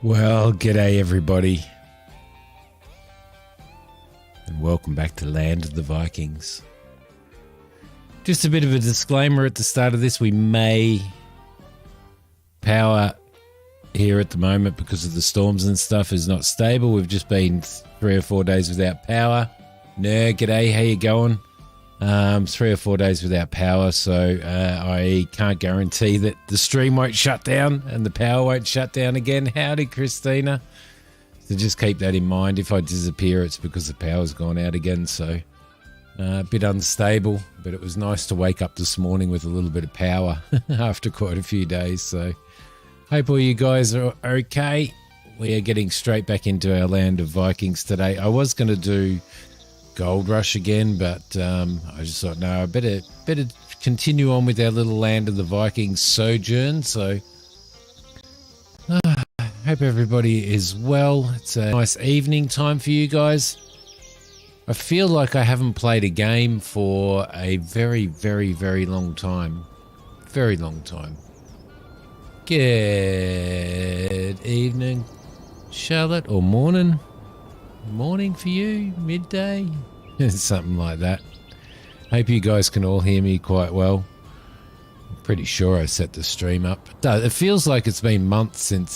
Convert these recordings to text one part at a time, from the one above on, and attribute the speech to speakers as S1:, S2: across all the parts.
S1: Well, g'day everybody, and welcome back to Land of the Vikings. Just a bit of a disclaimer at the start of this, we may power here at the moment because of the storms and stuff is not stable. We've just been 3 or 4 days without power. G'day, how you going? 3 or 4 days without power, so I can't guarantee that the stream won't shut down and the power won't shut down again. Howdy, Christina. So just keep that in mind. If I disappear, it's because the power's gone out again, so a bit unstable, but it was nice to wake up this morning with a little bit of power after quite a few days, so hope all you guys are okay. We are getting straight back into our Land of Vikings today. I was going to do Gold Rush again, but I just thought, no, I better continue on with our little Land of the Vikings sojourn. So hope everybody is well. It's a nice evening time for you guys. I feel like I haven't played a game for a very, very, very long time. Very long time. Good evening, Charlotte, or morning. Morning for you, midday, something like that. Hope you guys can all hear me quite well. I'm pretty sure I set the stream up. It feels like it's been months since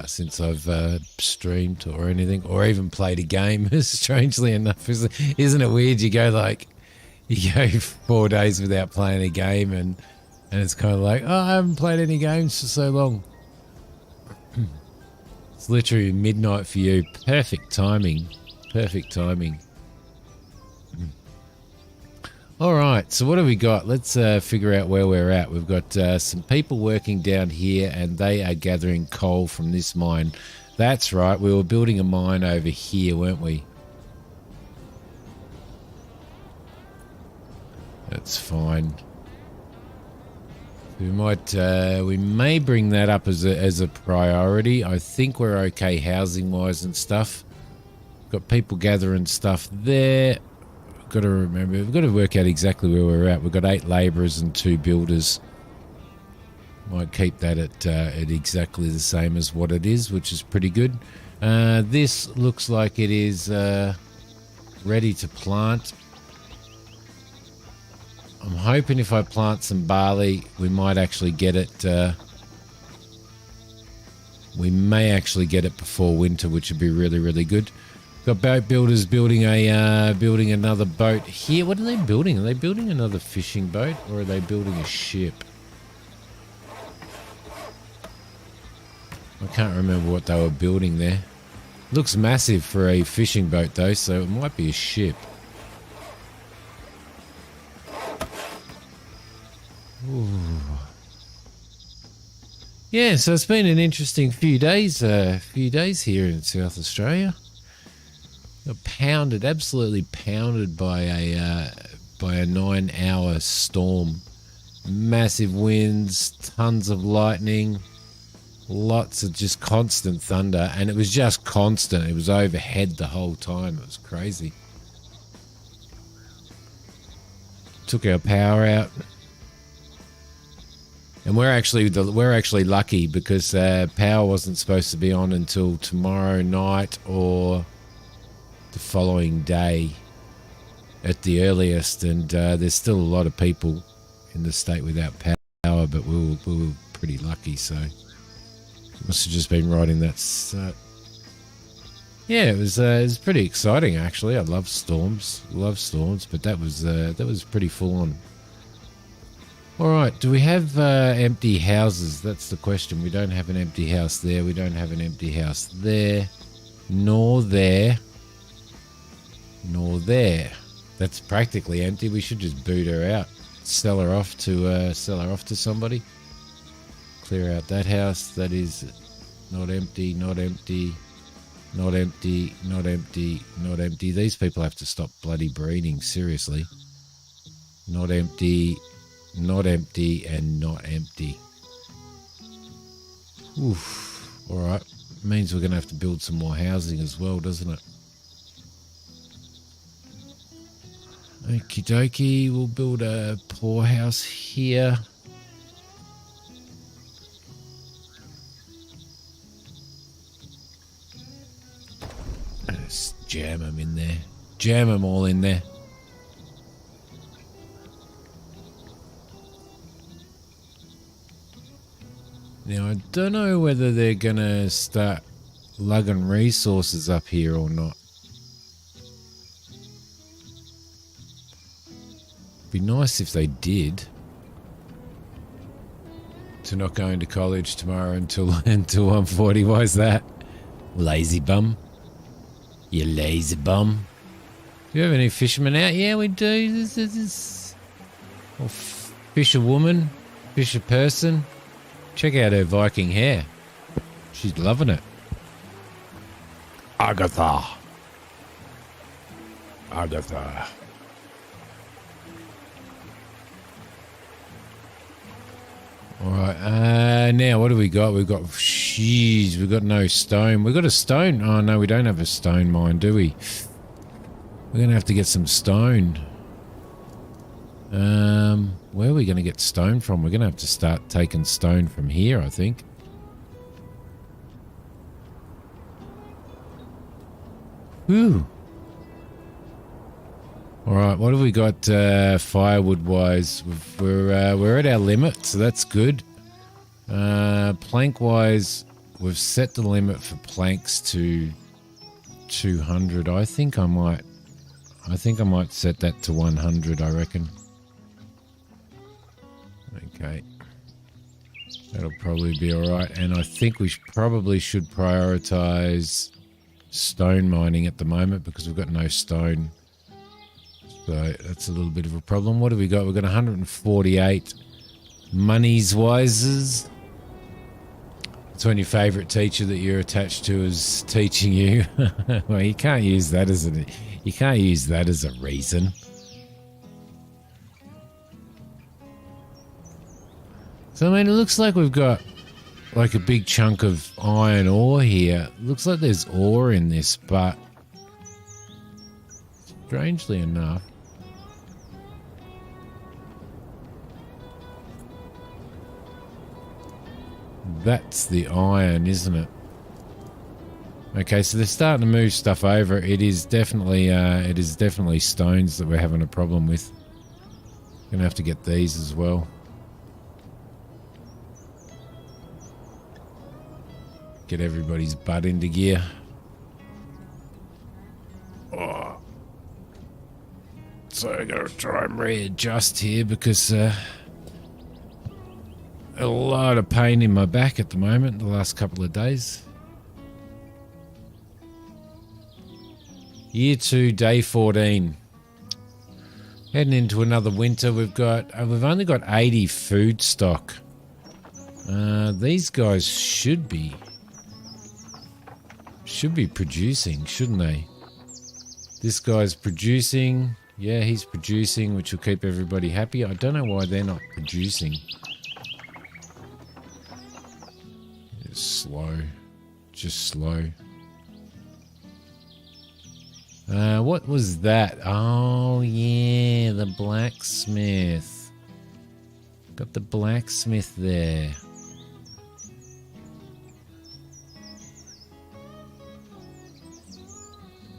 S1: since I've streamed or anything, or even played a game. Strangely enough, isn't it weird? You go 4 days without playing a game, and it's kind of like, oh, I haven't played any games for so long. It's literally midnight for you. Perfect timing. Perfect timing. All right, so what have we got? Let's figure out where we're at. We've got some people working down here, and they are gathering coal from this mine. That's right, we were building a mine over here, weren't we? That's fine. We may bring that up as a priority. I think we're okay housing wise and stuff. Got people gathering stuff there. Got to remember, we've got to work out exactly where we're at. We've got 8 labourers and 2 builders. Might keep that at exactly the same as what it is, which is pretty good. This looks like it is ready to plant. I'm hoping if I plant some barley, we might actually get it. We may actually get it before winter, which would be really, really good. Got boat builders building another boat here. What are they building? Are they building another fishing boat, or are they building a ship? I can't remember what they were building there. Looks massive for a fishing boat though, so it might be a ship. Ooh. Yeah, so it's been an interesting few days here in South Australia. Got pounded, absolutely pounded by a 9-hour storm. Massive winds, tons of lightning, lots of just constant thunder, and it was just constant. It was overhead the whole time. It was crazy. Took our power out. And we're actually lucky because power wasn't supposed to be on until tomorrow night or the following day at the earliest. And there's still a lot of people in the state without power, but we were pretty lucky. So must have just been riding that. Yeah, it was pretty exciting actually. I love storms, but that was pretty full on. All right, do we have empty houses? That's the question. We don't have an empty house there. We don't have an empty house there. Nor there. Nor there. That's practically empty. We should just boot her out. Sell her off to somebody. Clear out that house. That is not empty, not empty, not empty, not empty, not empty. These people have to stop bloody breeding, seriously. Not empty. Not empty and not empty. Oof. Alright. Means we're going to have to build some more housing as well, doesn't it? Okie dokie. We'll build a poorhouse here. Just jam them in there. Jam them all in there. Now, I don't know whether they're going to start lugging resources up here or not. Be nice if they did. To not going to college tomorrow until I'm 40. Why is that? Lazy bum. You lazy bum. Do you have any fishermen out? Yeah, we do. Or fisher woman, fisher person. Check out her Viking hair. She's loving it. Agatha. Agatha. Alright, now what do we got? We've got, jeez, we've got no stone. We've got a stone. Oh no, we don't have a stone mine, do we? We're going to have to get some stone. Where are we going to get stone from? We're going to have to start taking stone from here, I think. Whew. Alright, what have we got firewood-wise? We're at our limit, so that's good. Plank-wise, we've set the limit for planks to 200. I think I might set that to 100, I reckon. Okay. That'll probably be alright. And I think we probably should prioritize stone mining at the moment because we've got no stone. So that's a little bit of a problem. What have we got? We've got 148 monies wises. It's when your favourite teacher that you're attached to is teaching you. Well, you can't use that as a reason. So, I mean, it looks like we've got like a big chunk of iron ore here. Looks like there's ore in this, but strangely enough, that's the iron, isn't it? Okay, so they're starting to move stuff over. It is definitely stones that we're having a problem with. Gonna have to get these as well. Get everybody's butt into gear. Oh. So I gotta try and readjust here because a lot of pain in my back at the moment the last couple of days. Year 2, day 14. Heading into another winter. We've only got 80 food stock. These guys should be producing, shouldn't they? This guy's producing. Yeah, he's producing, which will keep everybody happy. I don't know why they're not producing. It's slow. Just slow. What was that? Oh, yeah, the blacksmith. Got the blacksmith there.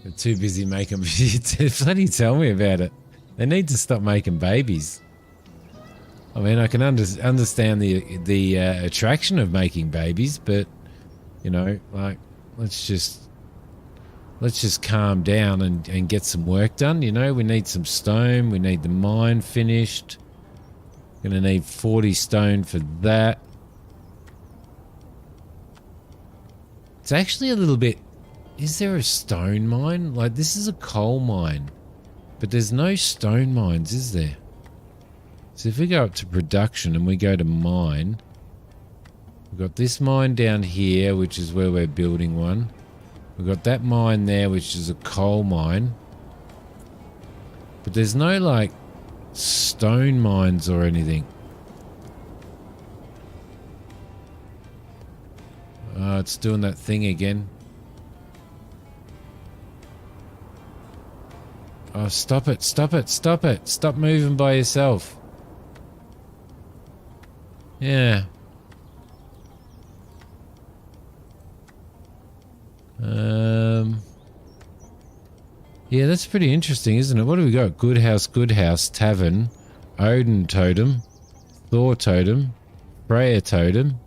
S1: They're too busy making... Bloody tell me about it. They need to stop making babies. I mean, I can understand the attraction of making babies, but, you know, like, let's just calm down and get some work done. You know, we need some stone. We need the mine finished. Gonna need 40 stone for that. It's actually a little bit... Is there a stone mine? Like, this is a coal mine. But there's no stone mines, is there? So if we go up to production and we go to mine... We've got this mine down here, which is where we're building one. We've got that mine there, which is a coal mine. But there's no, like, stone mines or anything. Oh, it's doing that thing again. Oh, stop it, stop it, stop it. Stop moving by yourself. Yeah. Yeah, that's pretty interesting, isn't it? What do we got? Good House, Tavern, Odin Totem, Thor Totem, Freya Totem.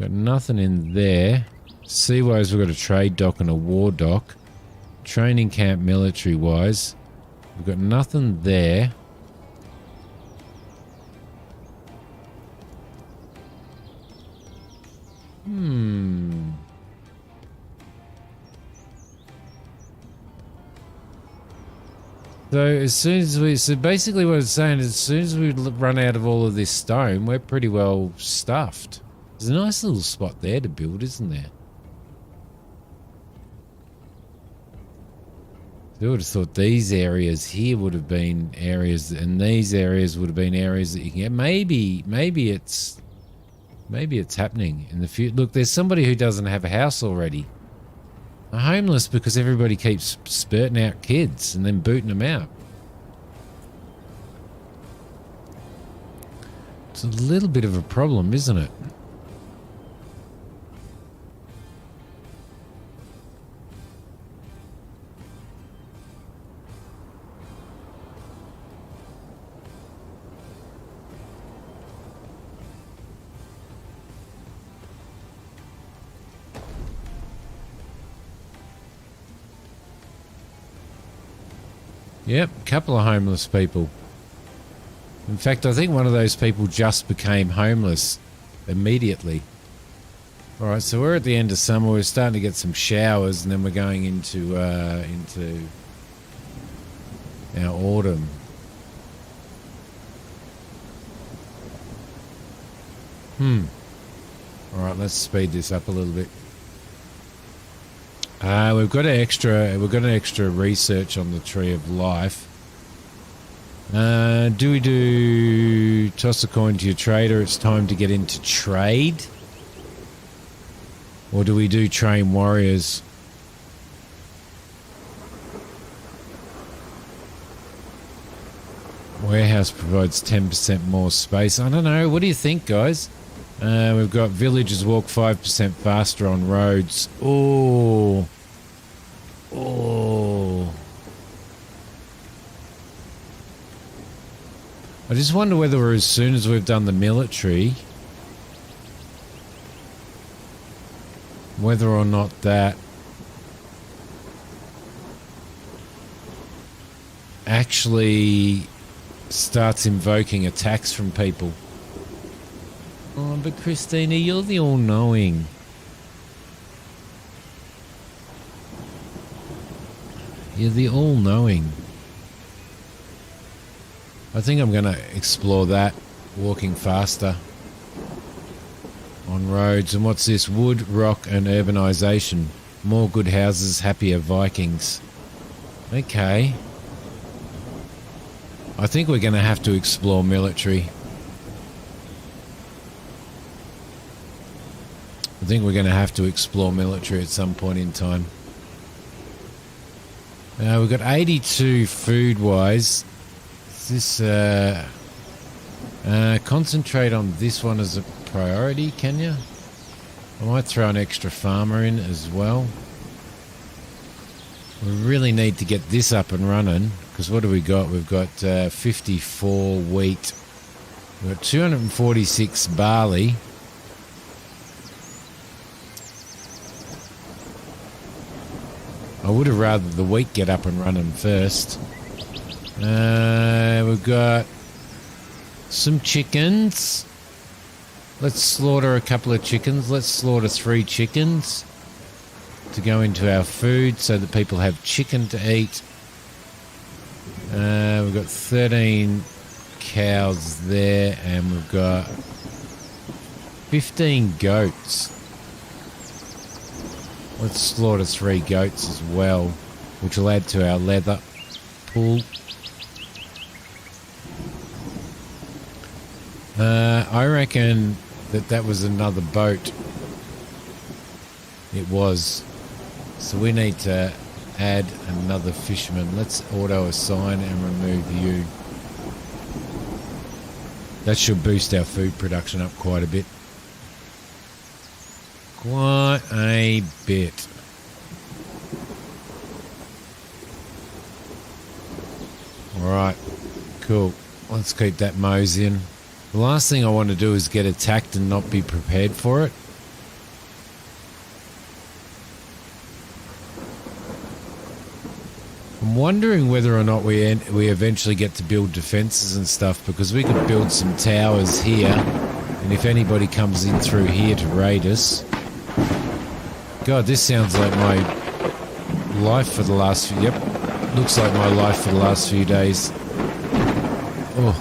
S1: Got nothing in there. Sea-wise, we've got a trade dock and a war dock. Training camp military-wise. We've got nothing there. So basically what it's saying is as soon as we run out of all of this stone, we're pretty well stuffed. There's a nice little spot there to build, isn't there? I would have thought these areas here would have been areas, and these areas would have been areas that you can get. Maybe it's happening in the future. Look, there's somebody who doesn't have a house already. They're homeless because everybody keeps spurting out kids and then booting them out. It's a little bit of a problem, isn't it? Yep, a couple of homeless people. In fact, I think one of those people just became homeless immediately. Alright, so we're at the end of summer. We're starting to get some showers, and then we're going into our autumn. Alright, let's speed this up a little bit. We've got an extra research on the Tree of Life. Do we do toss a coin to your trader? It's time to get into trade. Or do we do train warriors? Warehouse provides 10% more space. I don't know. What do you think, guys? We've got villagers walk 5% faster on roads. Oh. I just wonder whether as soon as we've done the military, whether or not that actually starts invoking attacks from people. Oh, but Christina, you're the all-knowing. You're the all-knowing. I think I'm going to explore that, walking faster on roads. And what's this? Wood, rock, and urbanisation. More good houses, happier Vikings. Okay. I think we're going to have to explore military. I think we're going to have to explore military at some point in time. We've got 82 food-wise. Is this, concentrate on this one as a priority, can you? I might throw an extra farmer in as well. We really need to get this up and running, because what do we got? We've got 54 wheat. We've got 246 barley. I would have rather the wheat get up and running first. We've got some chickens. Let's slaughter a couple of chickens. Let's slaughter 3 chickens to go into our food so that people have chicken to eat. We've got 13 cows there, and we've got 15 goats. Let's slaughter 3 goats as well, which will add to our leather pool. I reckon that was another boat. It was. So we need to add another fisherman. Let's auto-assign and remove you. That should boost our food production up quite a bit. Quite a bit. Alright, cool. Let's keep that moseying. The last thing I want to do is get attacked and not be prepared for it. I'm wondering whether or not we eventually get to build defences and stuff, because we could build some towers here, and if anybody comes in through here to raid us... God, this sounds like my life for the last few... Yep, looks like my life for the last few days. Oh.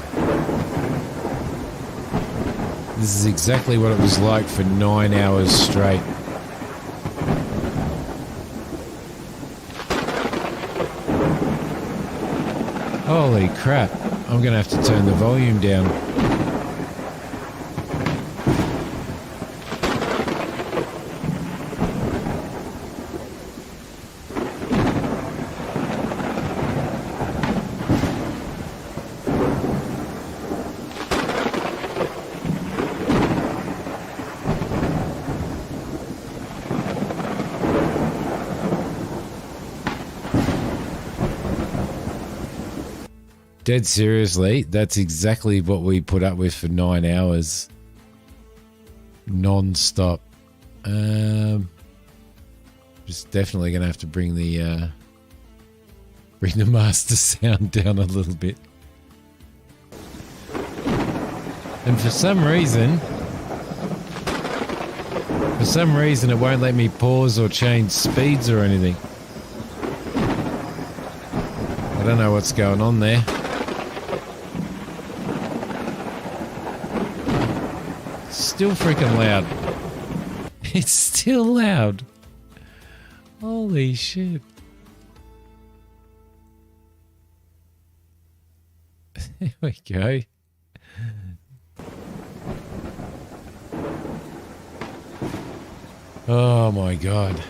S1: This is exactly what it was like for 9 hours straight. Holy crap, I'm going to have to turn the volume down. Dead seriously, that's exactly what we put up with for 9 hours. Non-stop. Just definitely going to have to bring the master sound down a little bit. And for some reason it won't let me pause or change speeds or anything. I don't know what's going on there. Still freaking loud. It's still loud. Holy shit. There we go. Oh my god.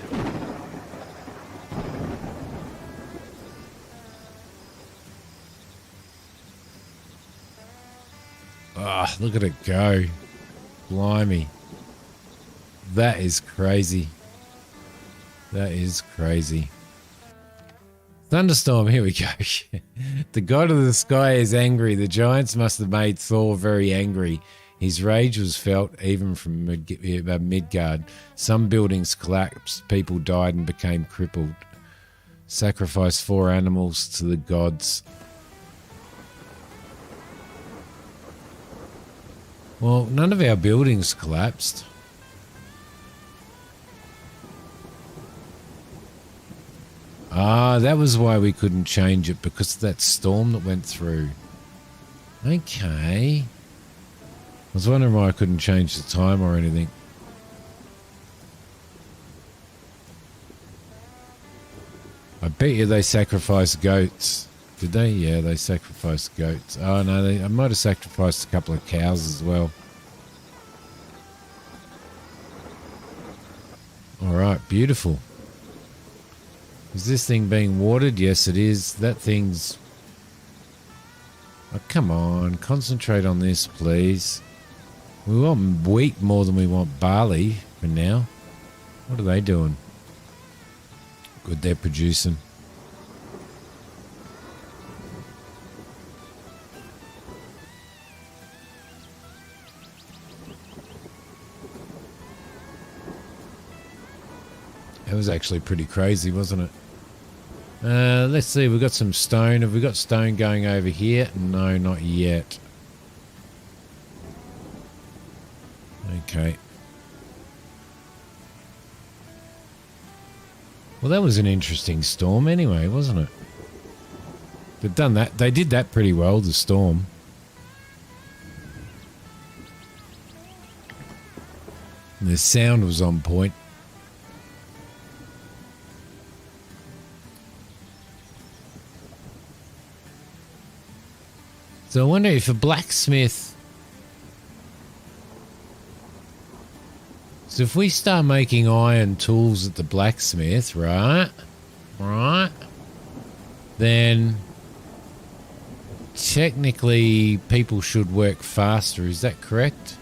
S1: Ah, look at it go. Blimey. That is crazy. That is crazy. Thunderstorm, here we go. The god of the sky is angry. The giants must have made Thor very angry. His rage was felt even from Midgard. Some buildings collapsed, people died and became crippled. Sacrifice 4 animals to the gods. Well, none of our buildings collapsed. Ah, that was why we couldn't change it, because of that storm that went through. Okay. I was wondering why I couldn't change the time or anything. I bet you they sacrificed goats. Did they? Yeah, they sacrificed goats. Oh, no, I might have sacrificed a couple of cows as well. Alright, beautiful. Is this thing being watered? Yes, it is. That thing's... Oh, come on. Concentrate on this, please. We want wheat more than we want barley for now. What are they doing? Good, they're producing. That was actually pretty crazy, wasn't it? Let's see, we've got some stone. Have we got stone going over here? No, not yet. Okay. Well, that was an interesting storm anyway, wasn't it? They've done that. They did that pretty well, the storm. And the sound was on point. So I wonder if a blacksmith... So if we start making iron tools at the blacksmith, right? Right? Then technically people should work faster. Is that correct?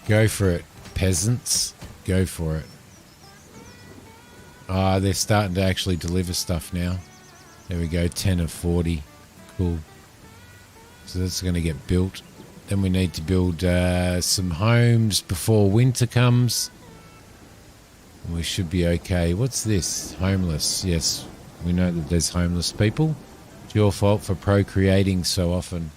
S1: Go for it, peasants. Go for it. Ah, they're starting to actually deliver stuff now. There we go, 10 of 40. Cool. So that's going to get built. Then we need to build some homes before winter comes. And we should be okay. What's this? Homeless. Yes, we know that there's homeless people. It's your fault for procreating so often.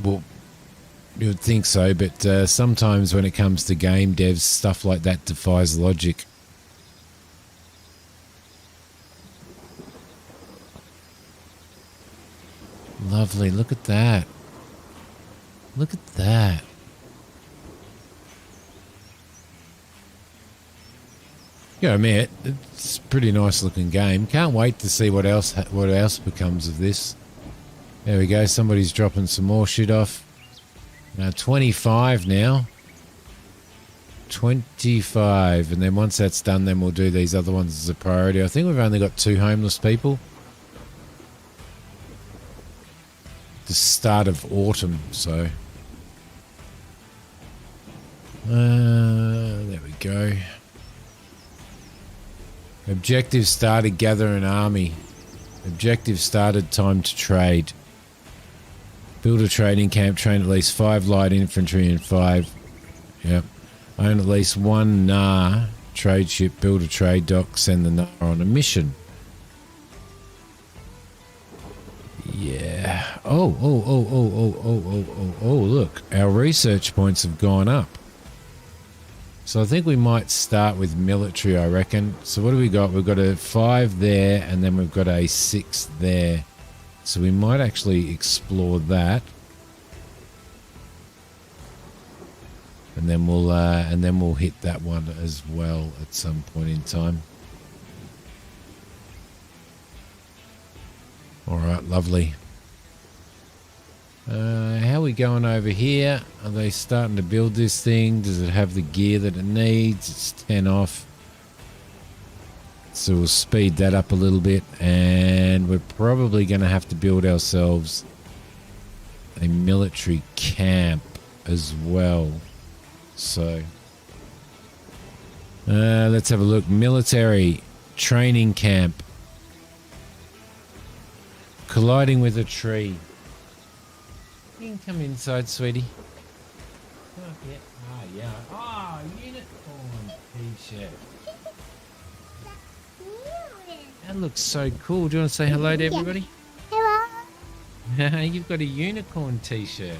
S1: Well, you would think so, but sometimes when it comes to game devs, stuff like that defies logic. Lovely, look at that. Look at that. Yeah, admit, it's a pretty nice looking game. Can't wait to see what else becomes of this. There we go, somebody's dropping some more shit off. 25 now. 25, and then once that's done, then we'll do these other ones as a priority. I think we've only got 2 homeless people. The start of autumn, so there we go. Objective started, gather an army. Objective started, time to trade. Build a trading camp, train at least 5 light infantry and 5. Yep. Own at least 1 NAR trade ship, build a trade dock, send the NAR on a mission. Yeah. Oh, look. Our research points have gone up. So I think we might start with military, I reckon. So what do we got? We've got a 5 there, and then we've got a 6 there. So we might actually explore that. And then we'll hit that one as well at some point in time. All right, lovely. How are we going over here? Are they starting to build this thing? Does it have the gear that it needs? It's 10 off. So we'll speed that up a little bit, and we're probably going to have to build ourselves a military camp as well. So let's have a look. Military training camp. Colliding with a tree. You can come inside, sweetie. Not yet. Ah, yeah. Ah, unicorn t-shirt. That looks so cool. Do you want to say hello to everybody?
S2: Hello.
S1: You've got a unicorn t-shirt.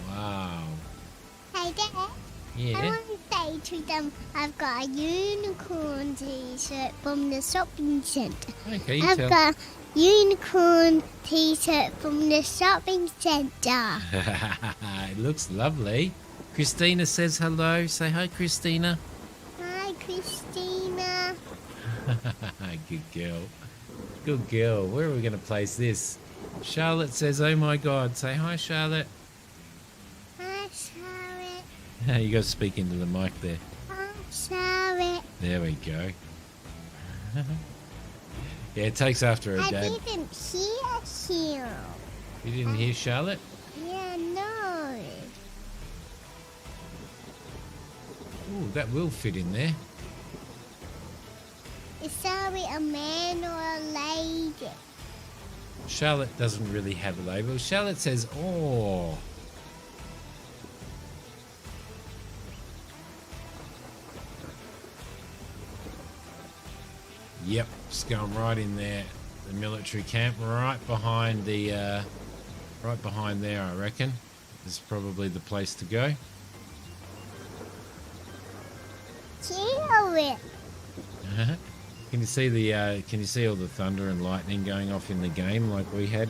S1: Wow.
S2: Hey, Dad.
S1: Yeah?
S2: I want to say to them I've got a unicorn t-shirt from the shopping centre.
S1: Okay,
S2: I've got a unicorn t-shirt from the shopping centre.
S1: It looks lovely. Christina says hello. Say hi, Christina.
S2: Hi, Christina.
S1: Good girl. Good girl. Where are we going to place this? Charlotte says, oh my God. Say hi, Charlotte.
S2: Hi, Charlotte.
S1: You got to speak into the mic there.
S2: Hi, Charlotte.
S1: There we go. Yeah, it takes after her
S2: I
S1: dad.
S2: didn't hear him.
S1: You didn't hear Charlotte?
S2: Yeah, no.
S1: Ooh, that will fit in there.
S2: Is Charlotte a man or a lady?
S1: Charlotte doesn't really have a label. Charlotte says, oh. Yep, it's going right in there. The military camp, right behind the, right behind there, I reckon. Is probably the place to go.
S2: Charlotte.
S1: Can you see the? Can you see all the thunder and lightning going off in the game like we had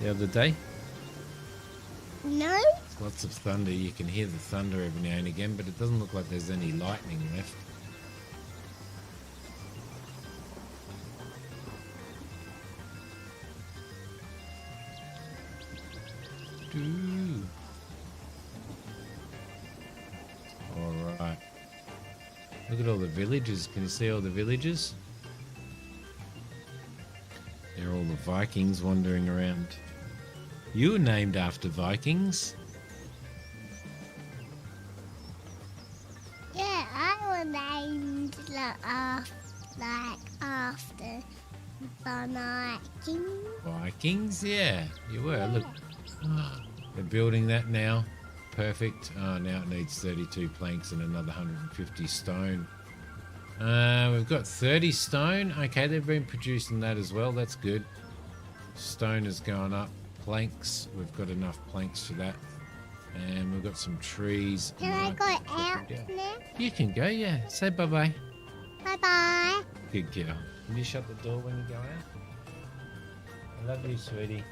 S1: the other day?
S2: No.
S1: There's lots of thunder. You can hear the thunder every now and again, but it doesn't look like there's any lightning left. All right. Look at all the villages. Can you see all the villages? They're all the Vikings wandering around. You were named after Vikings.
S2: Yeah, I was named after the Vikings.
S1: Vikings, yeah, you were. Look, they're building that now. Perfect. Now it needs 32 planks and another 150 stone. We've got 30 stone. Okay, they've been producing that as well. That's good. Stone has gone up. Planks, we've got enough planks for that. And we've got some trees.
S2: Can I go out now?
S1: You can go, yeah. Say bye-bye.
S2: Bye-bye.
S1: Good girl. Can you shut the door when you go out? I love you, sweetie.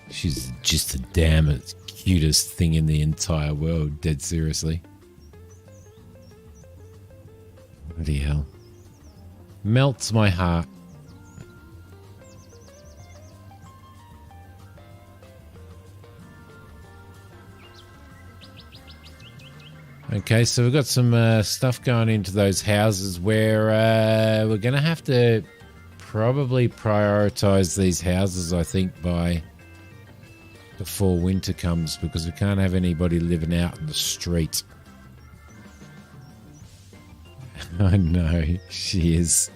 S1: She's just the damnest cutest thing in the entire world, dead seriously. Bloody hell. Melts my heart. Okay, so we've got some stuff going into those houses where we're going to have to probably prioritize these houses, I think, by before winter comes, because we can't have anybody living out in the street. I know, she is.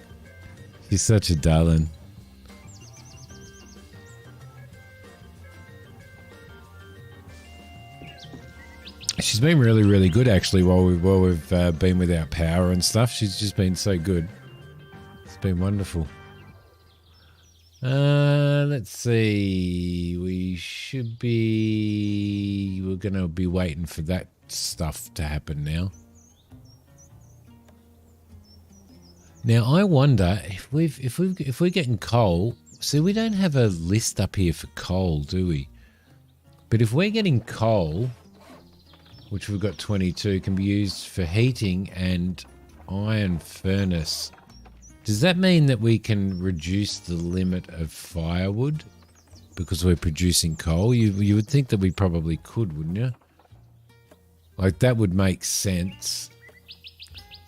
S1: She's such a darling. She's been really, really good actually while we've been without power and stuff. She's just been so good. It's been wonderful. Let's see. We're going to be waiting for that stuff to happen now. Now I wonder if we're getting coal. See, we don't have a list up here for coal, do we? But if we're getting coal, which we've got 22, can be used for heating and iron furnace. Does that mean that we can reduce the limit of firewood because we're producing coal? You would think that we probably could, wouldn't you? Like, that would make sense.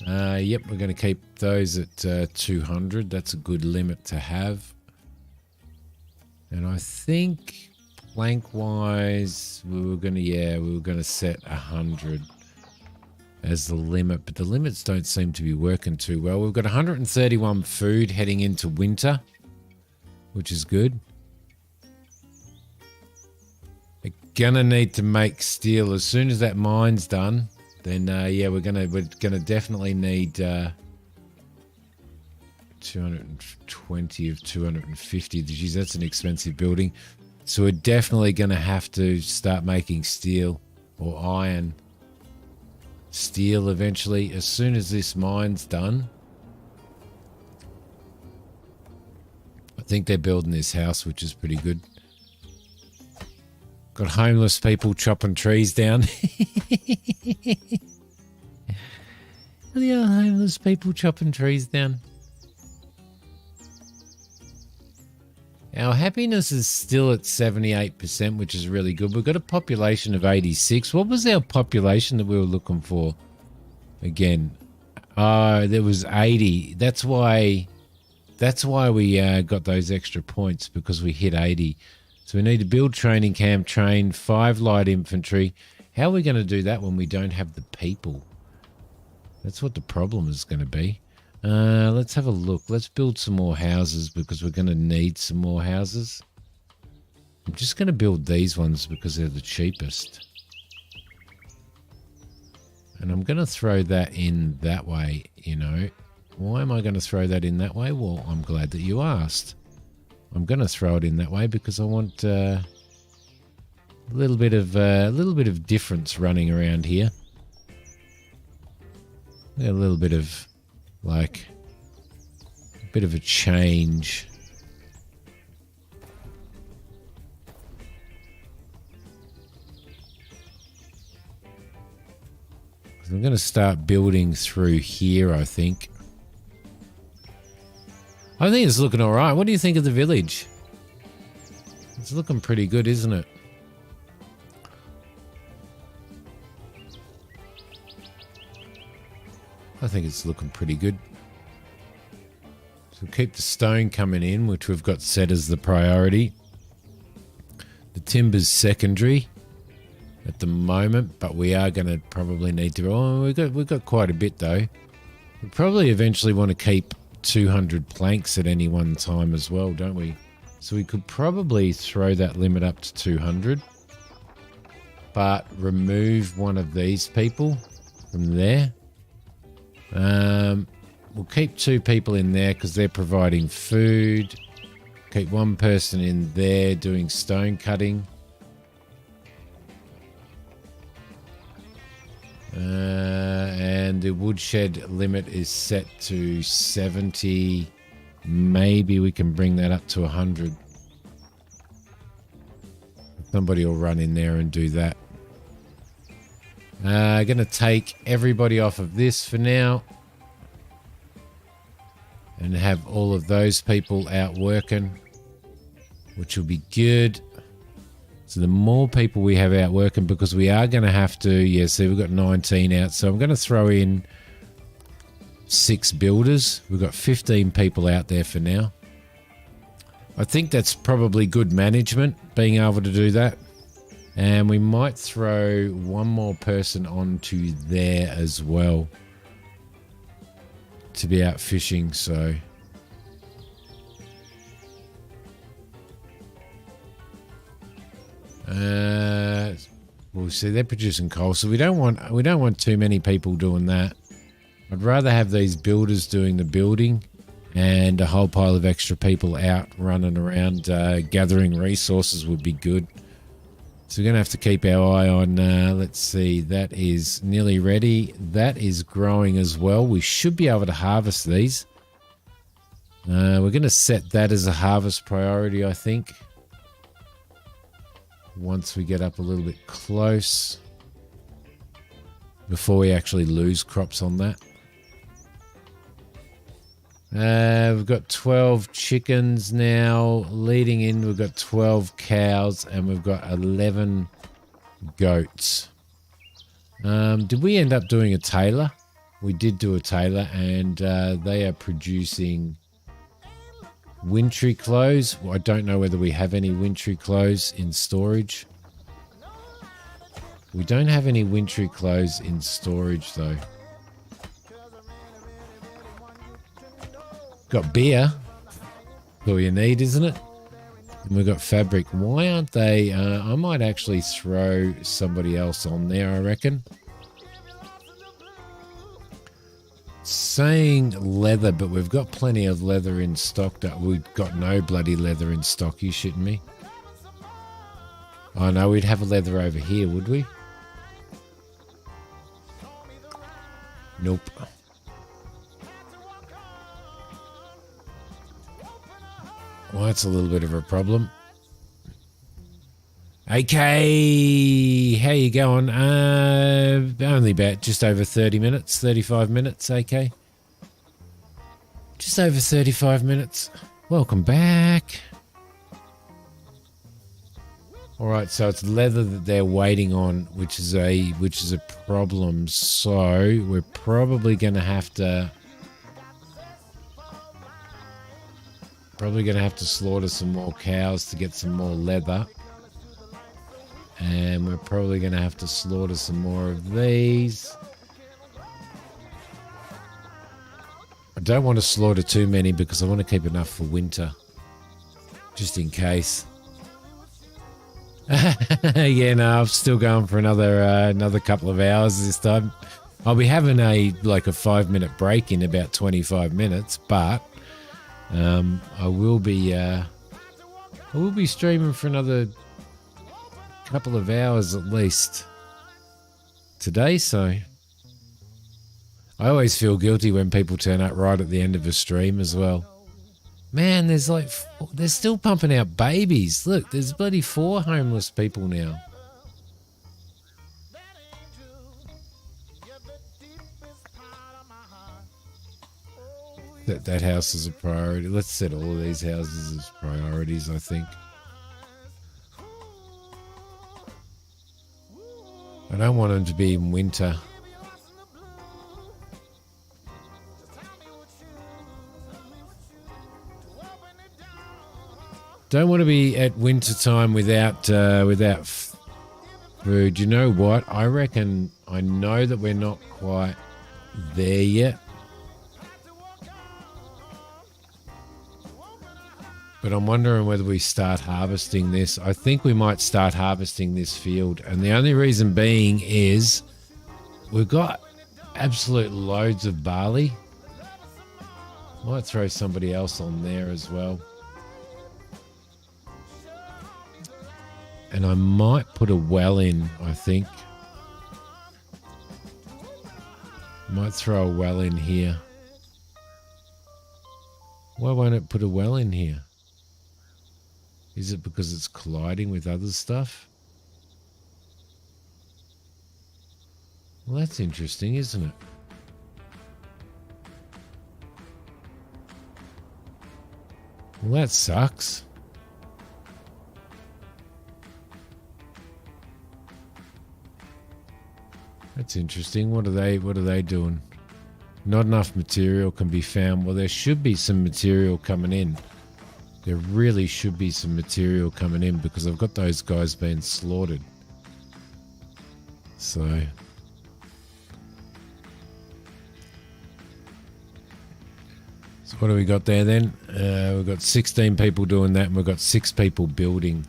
S1: Yep, we're going to keep those at 200. That's a good limit to have. And I think plank-wise, we were going to set 100 as the limit, but the limits don't seem to be working too well. We've got 131 food heading into winter, which is good. We're gonna need to make steel as soon as that mine's done. Then yeah, we're gonna definitely need 220 of 250. Geez, that's an expensive building. So we're definitely gonna have to start making steel or iron. Steel eventually, as soon as this mine's done. I think they're building this house, which is pretty good. Got homeless people chopping trees down. The other homeless people chopping trees down. Our happiness is still at 78%, which is really good. We've got a population of 86. What was our population that we were looking for? Again, there was 80. That's why we got those extra points, because we hit 80. So we need to build training camp, train 5 light infantry. How are we going to do that when we don't have the people? That's what the problem is going to be. Let's have a look. Let's build some more houses, because we're going to need some more houses. I'm just going to build these ones because they're the cheapest. And I'm going to throw that in that way, you know. Why am I going to throw that in that way? Well, I'm glad that you asked. I'm going to throw it in that way because I want a little bit of difference running around here. A little bit of a bit of a change. I'm going to start building through here, I think. I think it's looking all right. What do you think of the village? It's looking pretty good, isn't it? I think it's looking pretty good. So we'll keep the stone coming in, which we've got set as the priority. The timber's secondary at the moment, but we are going to probably need to... Oh, we've got quite a bit, though. We probably eventually want to keep 200 planks at any one time as well, don't we? So we could probably throw that limit up to 200, but remove one of these people from there. We'll keep 2 people in there because they're providing food. Keep 1 person in there doing stone cutting. And the woodshed limit is set to 70. Maybe we can bring that up to 100. Somebody will run in there and do that. Going to take everybody off of this for now. And have all of those people out working, which will be good. So the more people we have out working, because we are going to have to, yeah, see, we've got 19 out. So I'm going to throw in 6 builders. We've got 15 people out there for now. I think that's probably good management, being able to do that. And we might throw 1 more person onto there as well to be out fishing, so... we'll see, they're producing coal, so we don't want too many people doing that. I'd rather have these builders doing the building and a whole pile of extra people out running around gathering resources would be good. So we're going to have to keep our eye on, let's see, that is nearly ready. That is growing as well. We should be able to harvest these. We're going to set that as a harvest priority, I think. Once we get up a little bit close. Before we actually lose crops on that. We've got 12 chickens now. Leading in, we've got 12 cows and we've got 11 goats. Did we end up doing a tailor? We did do a tailor, and they are producing wintry clothes. Well, I don't know whether we have any wintry clothes in storage. We don't have any wintry clothes in storage though. Got beer. That's all you need, isn't it? And we've got fabric. Why aren't they... I might actually throw somebody else on there, I reckon. Saying leather, but we've got plenty of leather in stock. We've got no bloody leather in stock. You shitting me? Oh no, we'd have a leather over here, would we? Nope. Well, that's a little bit of a problem. Okay, how you going? Only about just over 30 minutes, 35 minutes, okay. Just over 35 minutes. Welcome back. All right, so it's leather that they're waiting on, which is a problem. So we're probably going to have to slaughter some more cows to get some more leather. And we're probably going to have to slaughter some more of these. I don't want to slaughter too many because I want to keep enough for winter. Just in case. Yeah, no, I'm still going for another couple of hours this time. I'll be having a 5-minute break in about 25 minutes, but I will be streaming for another couple of hours at least today, so I always feel guilty when people turn up right at the end of a stream as well. Man, they're still pumping out babies. Look, there's bloody 4 homeless people now. That house is a priority. Let's set all of these houses as priorities, I think. I don't want them to be in winter. Don't want to be at winter time without food. You know what? I reckon I know that we're not quite there yet. But I'm wondering whether we start harvesting this. I think we might start harvesting this field. And the only reason being is we've got absolute loads of barley. Might throw somebody else on there as well. And I might put a well in, I think. Might throw a well in here. Why won't it put a well in here? Is it because it's colliding with other stuff? Well, that's interesting, isn't it? Well, that sucks. That's interesting. What are they doing? Not enough material can be found. Well, there should be some material coming in. There really should be some material coming in because I've got those guys being slaughtered. So what do we got there then? We've got 16 people doing that and we've got 6 people building.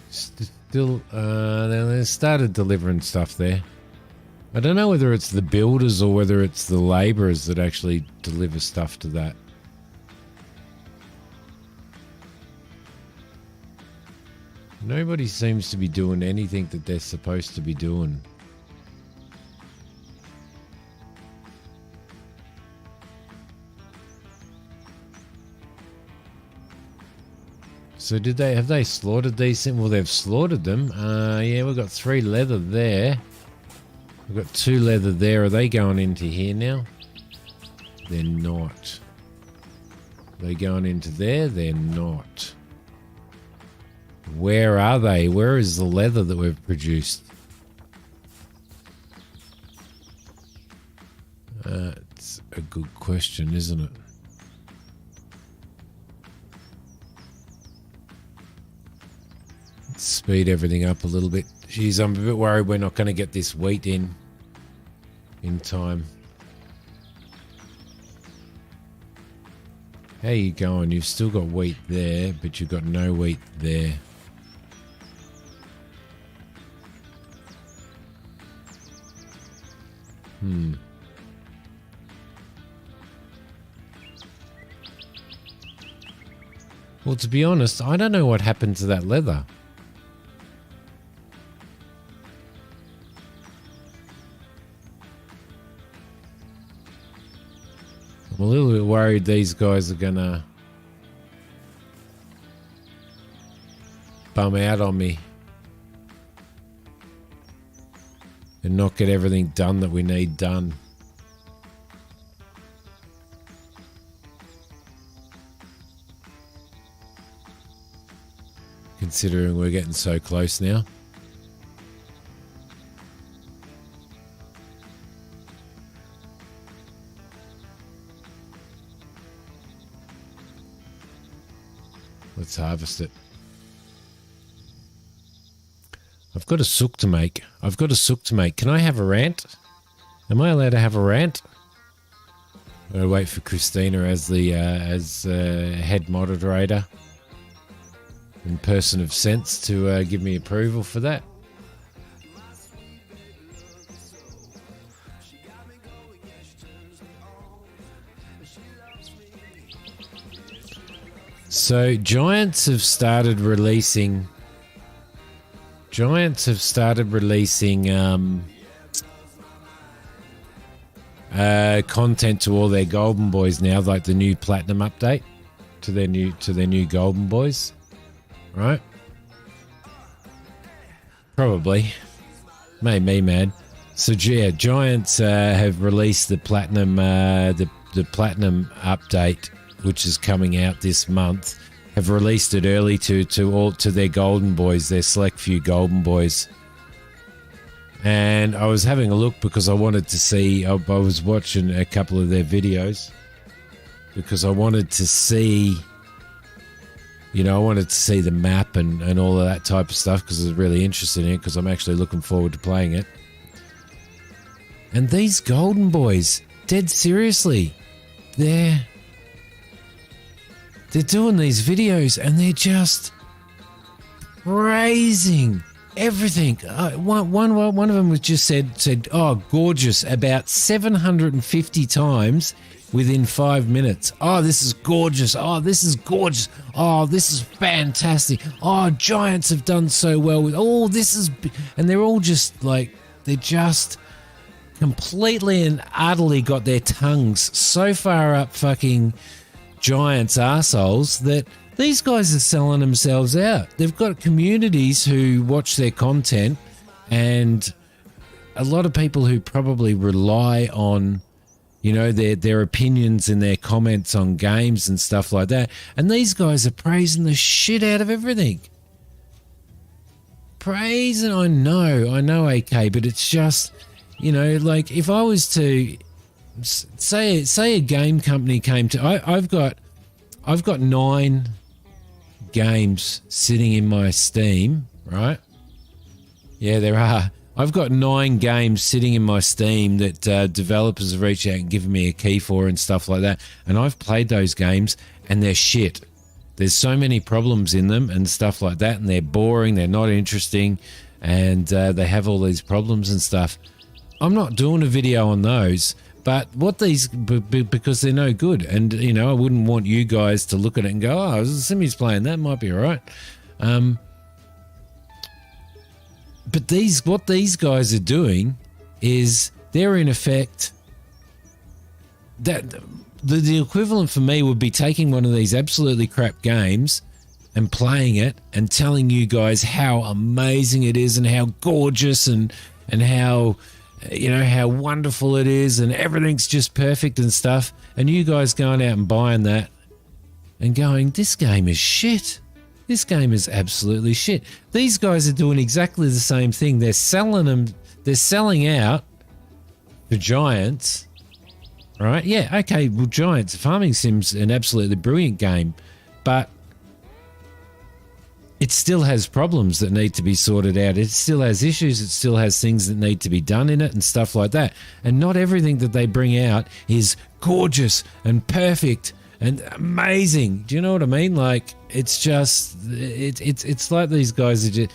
S1: Still, they started delivering stuff there. I don't know whether it's the builders or whether it's the labourers that actually deliver stuff to that. Nobody seems to be doing anything that they're supposed to be doing. So have they slaughtered these things? Well, they've slaughtered them. Yeah, we've got 3 leather there. We've got 2 leather there. Are they going into here now? They're not. Are they going into there? They're not. Where are they? Where is the leather that we've produced? It's a good question, isn't it? Let's speed everything up a little bit. Geez, I'm a bit worried we're not going to get this wheat in time. How you going? You've still got wheat there, but you've got no wheat there. Well, to be honest, I don't know what happened to that leather. I'm a little bit worried these guys are gonna bum out on me and not get everything done that we need done. Considering we're getting so close now. Let's harvest it. I've got a souk to make. Can I have a rant? Am I allowed to have a rant? I'm going to wait for Christina as the head moderator and person of sense to give me approval for that. So Giants have started releasing content to all their Golden Boys now, like the new Platinum update to their new Golden Boys, right? Probably made me mad. So yeah, Giants have released the Platinum the Platinum update, which is coming out this month. Have released it early to their Golden Boys, their select few Golden Boys. And I was having a look because I wanted to see. I was watching a couple of their videos, because I wanted to see, you know, I wanted to see the map and all of that type of stuff because I was really interested in it because I'm actually looking forward to playing it. And these golden boys, dead seriously, they're doing these videos and they're just praising everything. One of them was just said, "Oh, gorgeous," about 750 times within 5 minutes. "Oh, this is gorgeous. Oh, this is gorgeous. Oh, this is fantastic. Oh, Giants have done so well with. Oh, this is," and they're all just like, they're just completely and utterly got their tongues so far up fucking Giants' arseholes that these guys are selling themselves out. They've got communities who watch their content and a lot of people who probably rely on, you know, their opinions and their comments on games and stuff like that. And these guys are praising the shit out of everything. Praising, I know, AK, but it's just, you know, like if I was to say a game company came to, I've got 9 games sitting in my Steam, right? Yeah, there are. I've got 9 games sitting in my Steam that developers have reached out and given me a key for and stuff like that. And I've played those games and they're shit. There's so many problems in them and stuff like that, and they're boring, they're not interesting, and they have all these problems and stuff. I'm not doing a video on those, but what these, because they're no good, and you know, I wouldn't want you guys to look at it and go, "Oh, Simi's playing that, might be all right." But what these guys are doing is they're in effect that the equivalent for me would be taking one of these absolutely crap games and playing it and telling you guys how amazing it is and how gorgeous and how, you know, how wonderful it is and everything's just perfect and stuff, and you guys going out and buying that and going, "This game is shit. This game is absolutely shit." These guys are doing exactly the same thing. They're selling out for Giants, right? Yeah, okay, well, Giants, Farming Sim's an absolutely brilliant game, but it still has problems that need to be sorted out. It still has issues. It still has things that need to be done in it and stuff like that. And not everything that they bring out is gorgeous and perfect and amazing. Do you know what I mean? Like, it's just, it's like these guys are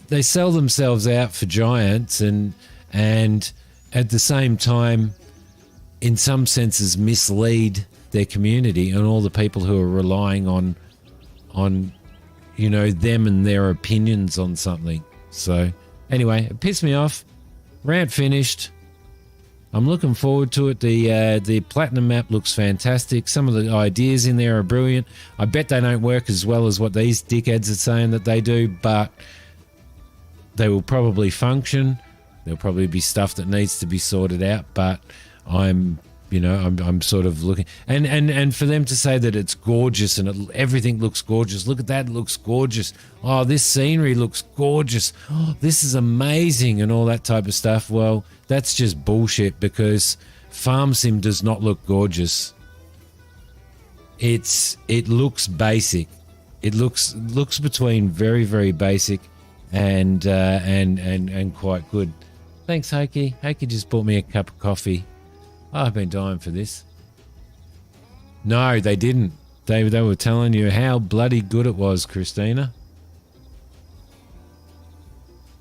S1: they sell themselves out for Giants and at the same time, in some senses, mislead their community and all the people who are relying on you know, them and their opinions on something. So anyway, it pissed me off. Rant finished. I'm looking forward to it. The platinum map looks fantastic. Some of the ideas in there are brilliant. I bet they don't work as well as what these dickheads are saying that they do, but they will probably function. There'll probably be stuff that needs to be sorted out, but I'm sort of looking, and for them to say that it's gorgeous and everything looks gorgeous. Look at that, it looks gorgeous. Oh, this scenery looks gorgeous. Oh, this is amazing, and all that type of stuff. Well, that's just bullshit, because Farm Sim does not look gorgeous. It looks basic. It looks between very, very basic and quite good. Thanks, Heike. Heike just bought me a cup of coffee. I've been dying for this. No, they didn't. They were telling you how bloody good it was, Christina.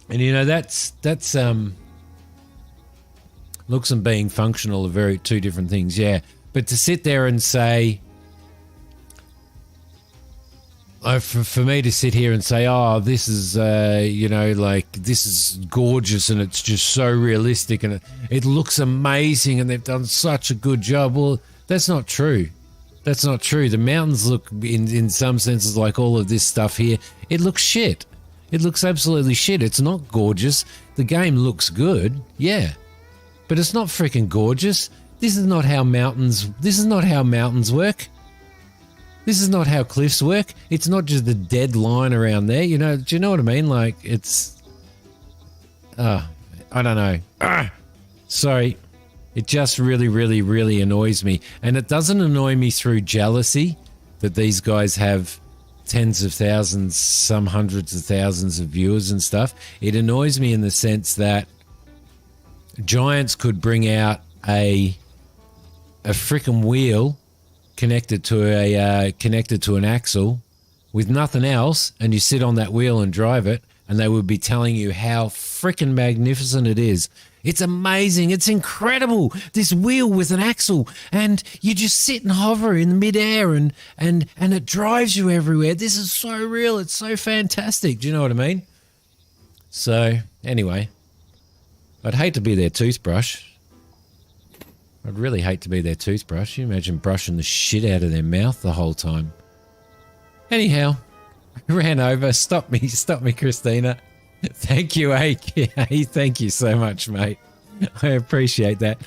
S1: And you know, that's looks and being functional are two different things, yeah. But to sit there and say, for me to sit here and say, "Oh, this is, like, this is gorgeous and it's just so realistic and it looks amazing and they've done such a good job." Well, that's not true. That's not true. The mountains look, in some senses, like all of this stuff here. It looks shit. It looks absolutely shit. It's not gorgeous. The game looks good, yeah, but it's not freaking gorgeous. This is not how mountains work. This is not how cliffs work. It's not just a dead line around there. You know, do you know what I mean? Like, it's, I don't know. Sorry. It just really, really, really annoys me. And it doesn't annoy me through jealousy that these guys have tens of thousands, some hundreds of thousands of viewers and stuff. It annoys me in the sense that Giants could bring out a freaking wheel connected to an axle with nothing else, and you sit on that wheel and drive it, and they would be telling you how freaking magnificent it is. It's amazing. It's incredible. This wheel with an axle, and you just sit and hover in midair, and it drives you everywhere. This is so real. It's so fantastic. Do you know what I mean? So anyway, I'd hate to be their toothbrush. I'd really hate to be their toothbrush. You imagine brushing the shit out of their mouth the whole time. Anyhow, ran over. Stop me, Christina. Thank you, AKA. Thank you so much, mate. I appreciate that.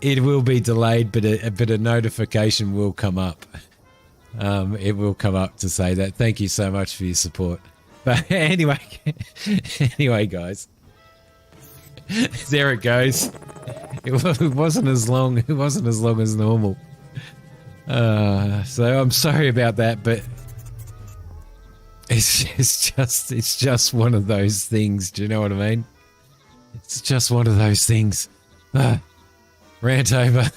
S1: It will be delayed, but a notification will come up. It will come up to say that. Thank you so much for your support. But anyway, guys, there it goes. It wasn't as long. It wasn't as long as normal. So I'm sorry about that, but it's just one of those things. Do you know what I mean? It's just one of those things. Rant over.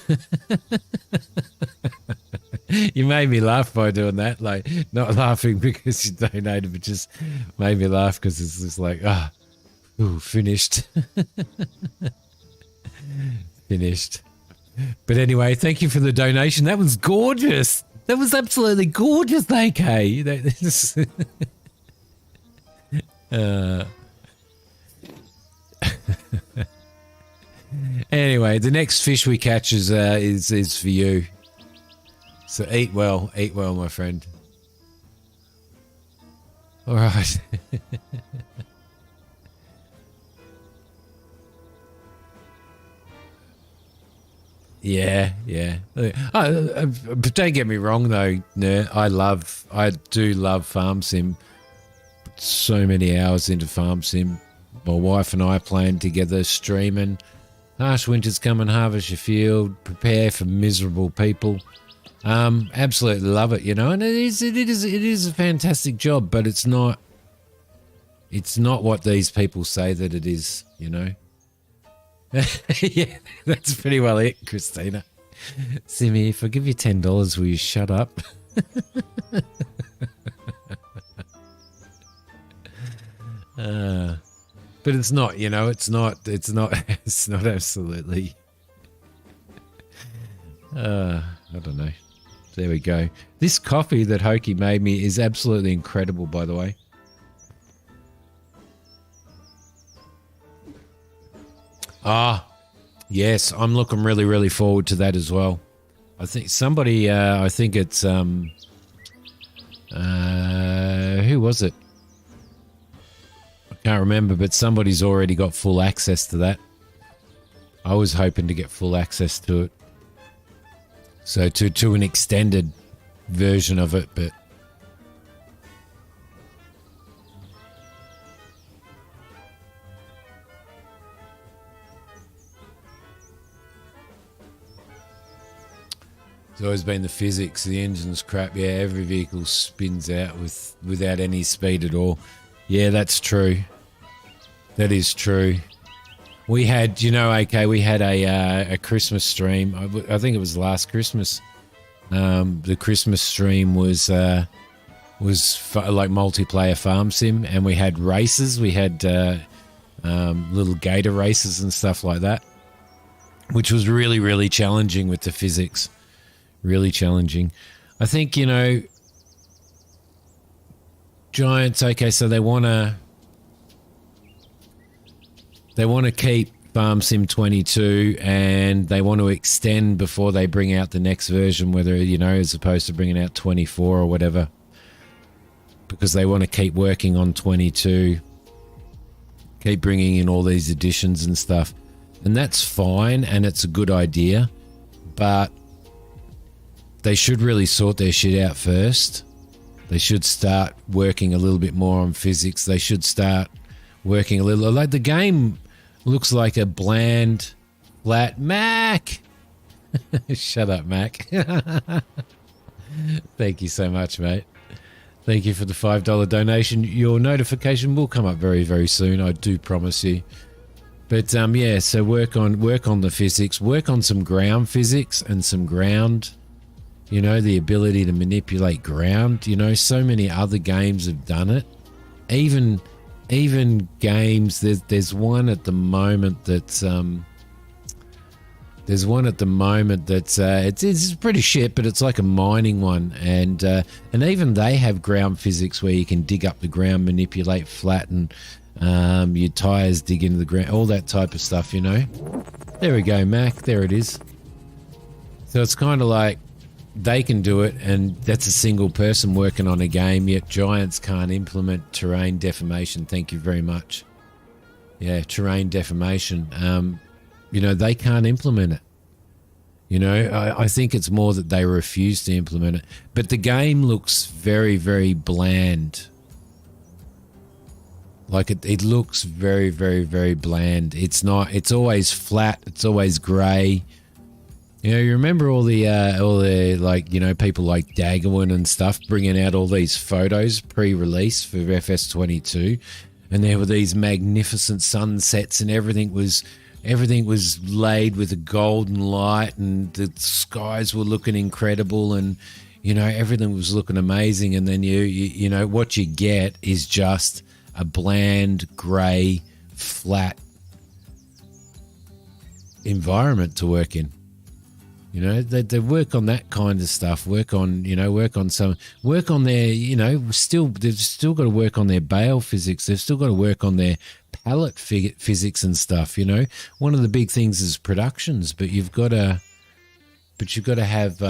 S1: You made me laugh by doing that. Like, not laughing because you donated, but just made me laugh because it's just like, finished. Finished. But anyway, thank you for the donation. That was gorgeous. That was absolutely gorgeous, AK. Anyway, the next fish we catch is for you. So eat well, my friend. All right. Yeah. But don't get me wrong though, I do love Farm Sim. So many hours into Farm Sim. My wife and I playing together, streaming. Harsh winters come and harvest your field. Prepare for miserable people. Absolutely love it, you know. And it is a fantastic job, but it's not what these people say that it is, you know. Yeah, that's pretty well it, Christina. Simi, if I give you $10, will you shut up? But it's not, you know, it's not absolutely. I don't know. There we go. This coffee that Hoki made me is absolutely incredible, by the way. Yes, I'm looking really, really forward to that as well. I think somebody, I think it's, who was it? I can't remember, but somebody's already got full access to that. I was hoping to get full access to it. So to an extended version of it, but it's always been the physics, the engine's crap. Yeah, every vehicle spins out without any speed at all. Yeah, that's true. That is true. We had, you know, AK, we had a Christmas stream. I think it was last Christmas. The Christmas stream was like multiplayer Farm Sim, and we had races. We had little gator races and stuff like that, which was really, really challenging with the physics. Really challenging. I think, you know, Giants, okay, so they want to keep Farm Sim 22, and they want to extend before they bring out the next version, whether, you know, as opposed to bringing out 24 or whatever, because they want to keep working on 22, keep bringing in all these additions and stuff. And that's fine, and it's a good idea, but they should really sort their shit out first. They should start working a little bit more on physics. They should start working a little, like the game looks like a bland flat. Mac! Shut up, Mac. Thank you so much, mate. Thank you for the $5 donation. Your notification will come up very, very soon. I do promise you. But yeah, so work on the physics, work on some ground physics and some ground, you know, the ability to manipulate ground. You know, so many other games have done it. Even games, there's one at the moment that's it's pretty shit, but it's like a mining one, and even they have ground physics where you can dig up the ground, manipulate, flatten, your tires dig into the ground, all that type of stuff, you know. There we go, Mac. There it is. So it's kind of like they can do it, and that's a single person working on a game, yet giants can't implement terrain deformation. Thank you very much. Yeah, terrain deformation. You know, they can't implement it. You know, I think it's more that they refuse to implement it. But the game looks very, very bland. Like it looks very, very, very bland. It's not. It's always flat. It's always grey. You know, you remember all the like, you know, people like Daggerwin and stuff bringing out all these photos pre-release for FS22, and there were these magnificent sunsets, and everything was laid with a golden light, and the skies were looking incredible, and you know, everything was looking amazing. And then you know what you get is just a bland, grey, flat environment to work in. You know, they work on that kind of stuff. Work on their, you know, they've still got to work on their bale physics. They've still got to work on their palette physics and stuff. You know, one of the big things is productions, but you've got to have,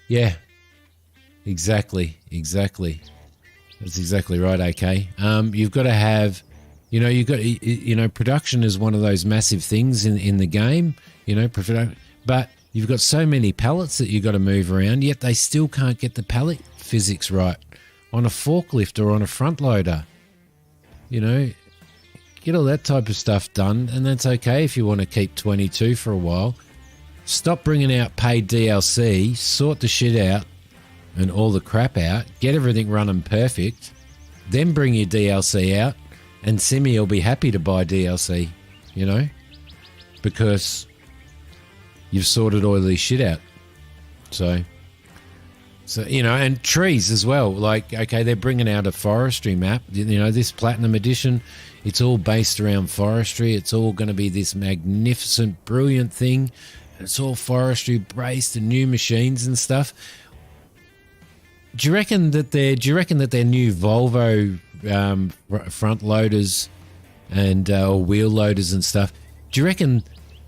S1: yeah, exactly. That's exactly right. Okay. You've got to have, you know, production is one of those massive things in the game, you know, but you've got so many pallets that you've got to move around, yet they still can't get the pallet physics right on a forklift or on a front loader. You know, get all that type of stuff done, and that's okay if you want to keep 22 for a while. Stop bringing out paid DLC, sort the shit out and all the crap out, get everything running perfect, then bring your DLC out, and Simi will be happy to buy DLC, you know, because you've sorted all this shit out. So, you know, and trees as well. Like, okay, they're bringing out a forestry map. You know, this Platinum Edition, it's all based around forestry. It's all going to be this magnificent, brilliant thing. It's all forestry based and new machines and stuff. Do you reckon that their new Volvo front loaders and or wheel loaders and stuff, do you reckon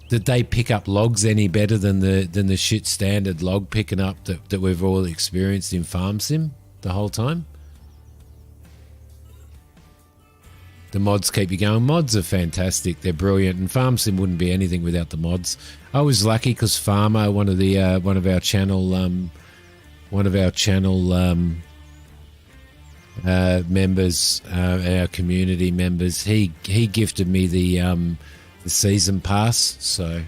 S1: that they pick up logs any better than the shit standard log picking up that we've all experienced in Farm Sim the whole time? The mods keep you going. Mods are fantastic. They're brilliant, and Farm Sim wouldn't be anything without the mods. I was lucky because Farmer, one of our channel members, our community members, he gifted me the season pass. So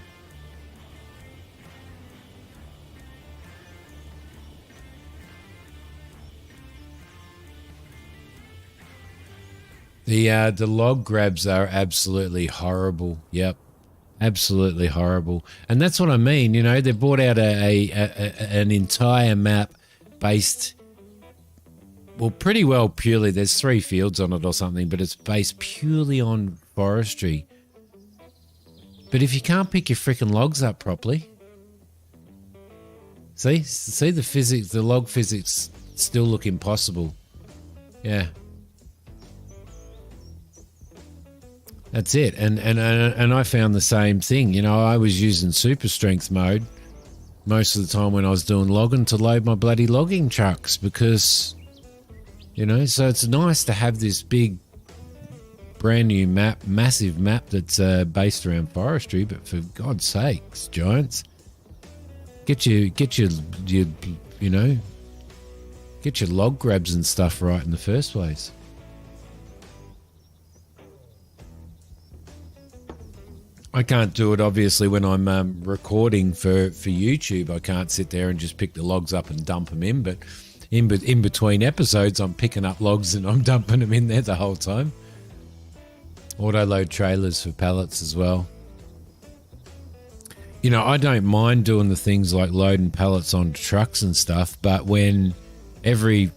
S1: the log grabs are absolutely horrible. Yep, absolutely horrible. And that's what I mean. You know, they brought out an entire map based, well, pretty well purely. There's 3 fields on it or something, but it's based purely on forestry. But if you can't pick your freaking logs up properly, see the physics, the log physics still look impossible. Yeah. That's it. And I found the same thing. You know, I was using super strength mode most of the time when I was doing logging to load my bloody logging trucks because, you know, so it's nice to have this big brand new map, massive map that's based around forestry, but for God's sakes, giants, get your you know, get your log grabs and stuff right in the first place. I can't do it, obviously, when I'm recording for YouTube. I can't sit there and just pick the logs up and dump them in, but in between episodes, I'm picking up logs and I'm dumping them in there the whole time. Auto-load trailers for pallets as well. You know, I don't mind doing the things like loading pallets onto trucks and stuff, but when every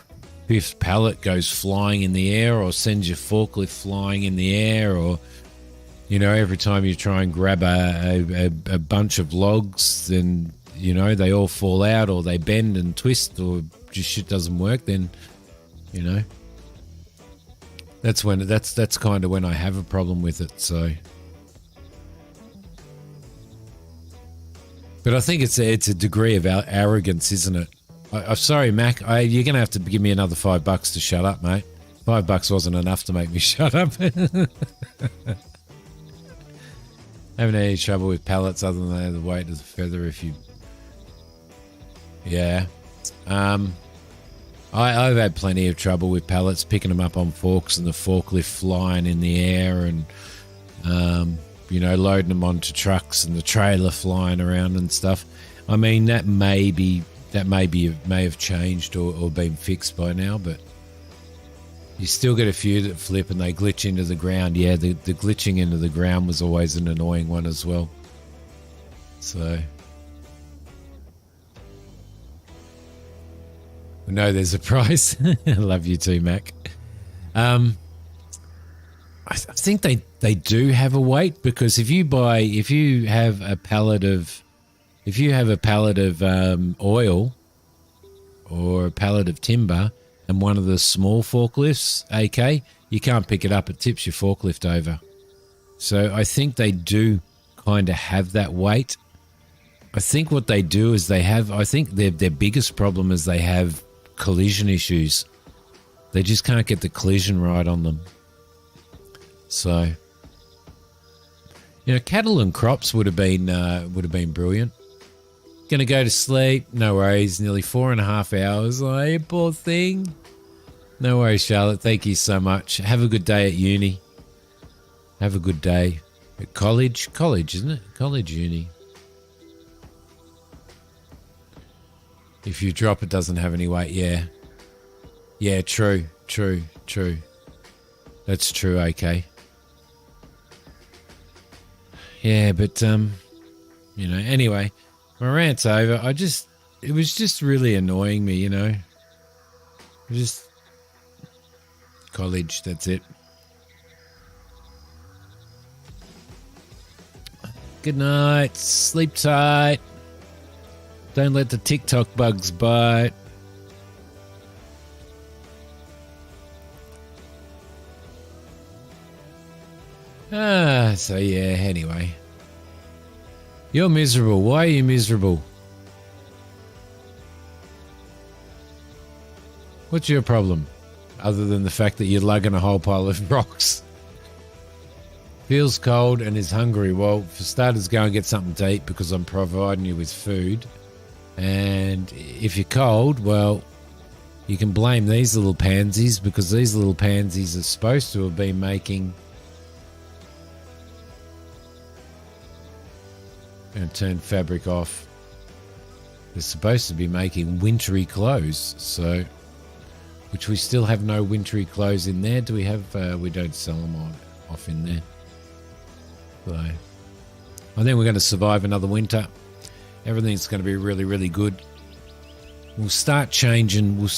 S1: fifth pallet goes flying in the air or sends your forklift flying in the air, or, you know, every time you try and grab a bunch of logs, then, you know, they all fall out or they bend and twist or just shit doesn't work, then, you know, that's kind of when I have a problem with it. So, but I think it's a degree of arrogance, isn't it? I'm sorry, Mac. You're going to have to give me another $5 to shut up, mate. $5 wasn't enough to make me shut up. Haven't had any trouble with pallets other than the weight of the feather. If you, yeah, I've had plenty of trouble with pallets, picking them up on forks and the forklift flying in the air, and you know, loading them onto trucks and the trailer flying around and stuff. I mean, that may have changed or been fixed by now, but you still get a few that flip and they glitch into the ground. Yeah, the glitching into the ground was always an annoying one as well. So, we know there's a price. I love you too, Mac. I think they do have a weight, because if you have a pallet of oil or a pallet of timber and one of the small forklifts, AK, you can't pick it up. It tips your forklift over. So I think they do kind of have that weight. I think what they do is I think their biggest problem is they have collision issues. They just can't get the collision right on them. So, you know, cattle and crops would have been brilliant. Gonna go to sleep. No worries. Nearly 4.5 hours. Oh, poor thing. No worries, Charlotte. Thank you so much. Have a good day at uni. Have a good day at college. College, isn't it? College, uni. If you drop, it doesn't have any weight. Yeah. Yeah, true. That's true, AK. Yeah, but, you know, anyway, my rant's over. It was just really annoying me, you know. Just college, that's it. Good night. Sleep tight. Don't let the TikTok bugs bite. So yeah, anyway. You're miserable. Why are you miserable? What's your problem? Other than the fact that you're lugging a whole pile of rocks. Feels cold and is hungry. Well, for starters, go and get something to eat, because I'm providing you with food. And if you're cold, well, you can blame these little pansies, because these little pansies are supposed to have been making... And turn fabric off. They're supposed to be making wintry clothes, so, which we still have no wintry clothes in there. Do we have? We don't sell them off in there. So, I think we're going to survive another winter. Everything's going to be really, really good. We'll start changing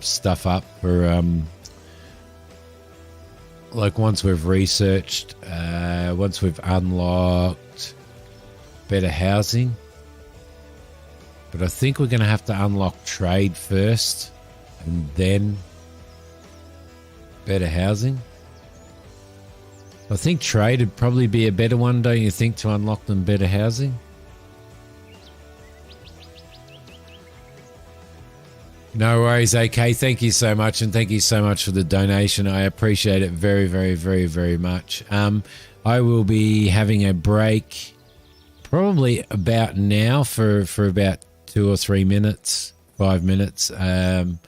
S1: stuff up for like once we've researched, once we've unlocked better housing. But I think we're going to have to unlock trade first and then better housing. I think trade would probably be a better one, don't you think, to unlock them better housing? No worries, AK. Thank you so much, and thank you so much for the donation. I appreciate it very, very, very, very much. I will be having a break probably about now for about 2 or 3 minutes, 5 minutes, and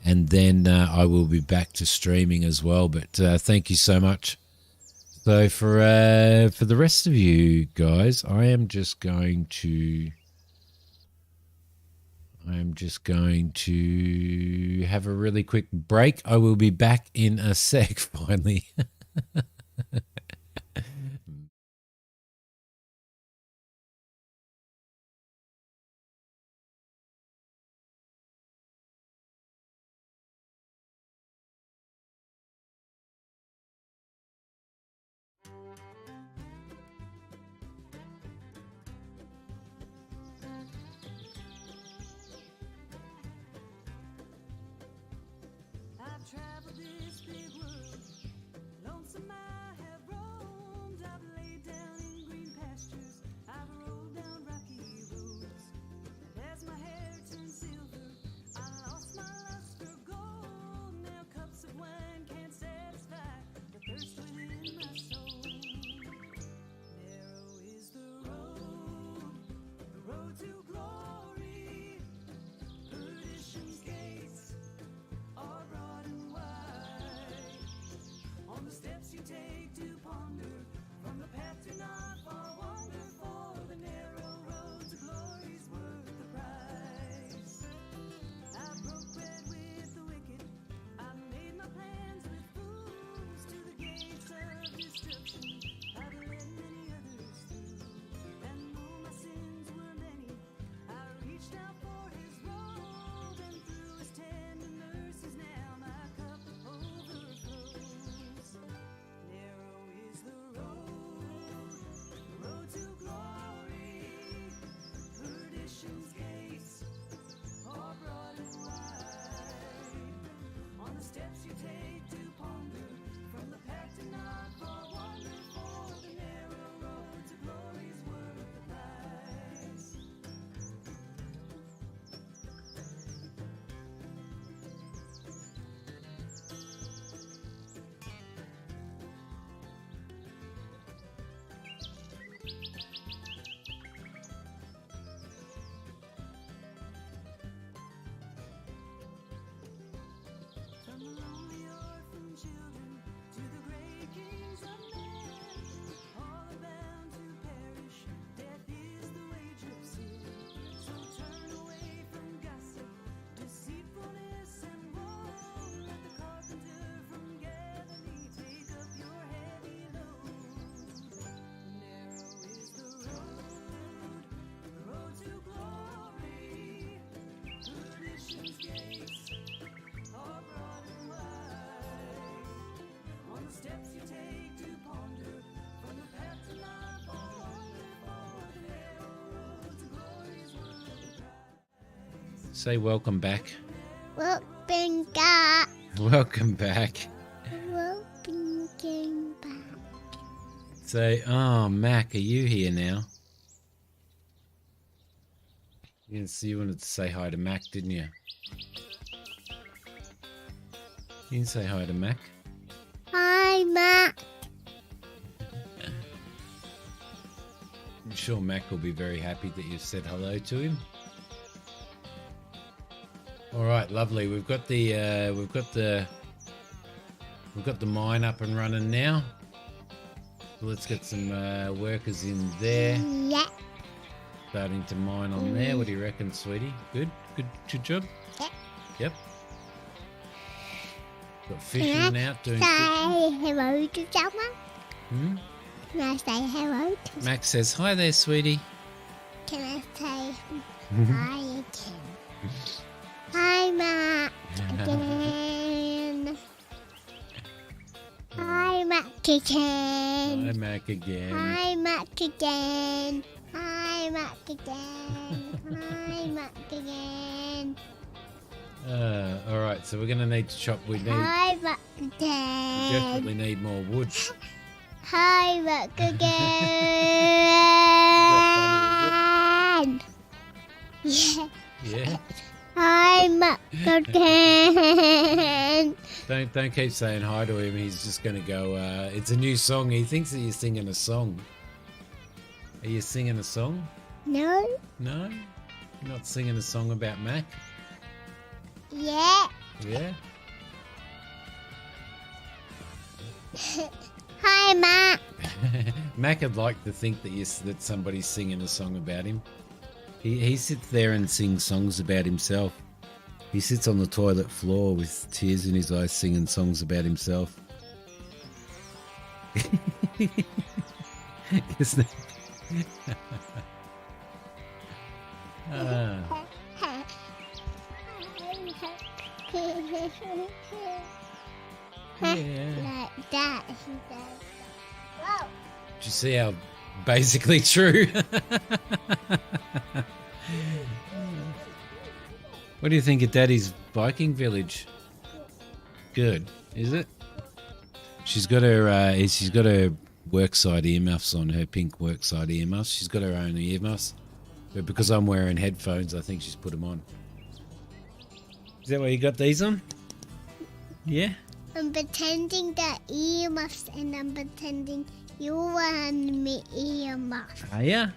S1: then I will be back to streaming as well. But thank you so much. So for the rest of you guys, I am just going to have a really quick break. I will be back in a sec. Finally.
S3: I've traveled this big world, lonesome I have roamed. I've laid down in green pastures, I've rolled down rocky roads. And as my hair turned silver, I lost my lust for gold. Now cups of wine can't satisfy the thirst within my soul. Narrow is the road to glory. Perdition's gates are broad and wide. On the steps you take to ponder, from the path to not far wander, for the narrow road to glory's worth the price. I broke bread with the wicked, I made my plans with fools. To the gates of destruction I've led many others through. And though my sins were many, I reached out for his robe, and through his tender mercies now my cup overflows. Narrow is the road to glory. Perdition's gates are broad and wide. On the steps you take to ponder, from the path to not far wander, for the narrow road to glory's worth the price. From the lonely orphan children to the great kings of men, all are bound to perish. Death is the wage of sin. So turn away from gossip, deceitfulness, and woe. Let the carpenter from Galilee take up your heavy load. Narrow is the road to glory. Perdition's gates are broad and wide. On the steps you take to ponder, from the path to not far wander, for the narrow road to glory's worth the price.
S1: Say welcome back.
S2: Welcome back.
S1: Welcome back.
S2: Welcome back.
S1: Say, oh, Mac, are you here now? You wanted to say hi to Mac, didn't you? You can say hi to Mac.
S2: Hi, Matt.
S1: I'm sure Mac will be very happy that you said hello to him. All right, lovely. We've got the mine up and running now. So let's get some workers in there.
S2: Yeah.
S1: Starting to mine on there. What do you reckon, sweetie? Good job.
S2: Yeah.
S1: Yep. Got fishing out doing.
S2: Say hello to someone.
S1: Hmm?
S2: Can I say hello to
S1: Max says hi there, sweetie.
S2: Can I say hi again? Hi, Matt. Again. Hi, Matt again.
S1: Hi, Mac again.
S2: Hi, Matt again. Hi, Matt again. Hi, Matt again.
S1: All right, so we're going to need to chop. We
S2: Hi, Matt again.
S1: definitely need more wood.
S2: Hi, Matt again. Yeah.
S1: Yeah.
S2: Hi, Matt again.
S1: Don't keep saying hi to him. He's just going to go. It's a new song. He thinks that you're singing a song. Are you singing a song?
S2: No.
S1: No, you're not singing a song about Mac.
S2: Yeah.
S1: Yeah.
S2: Hi, Matt.
S1: Mac would like to think that somebody's singing a song about him. He sits there and sings songs about himself. He sits on the toilet floor with tears in his eyes singing songs about himself. Isn't it? Yeah.
S2: Like that, he does. Whoa.
S1: Did you see how basically true? What do you think of Daddy's Viking village? Good, is it? She's got her workside earmuffs on, her pink workside earmuffs. She's got her own earmuffs, but because I'm wearing headphones, I think she's put them on. Is that why you got these on? Yeah.
S2: I'm pretending that earmuffs, and I'm pretending you're wearing me earmuffs.
S1: Are ya?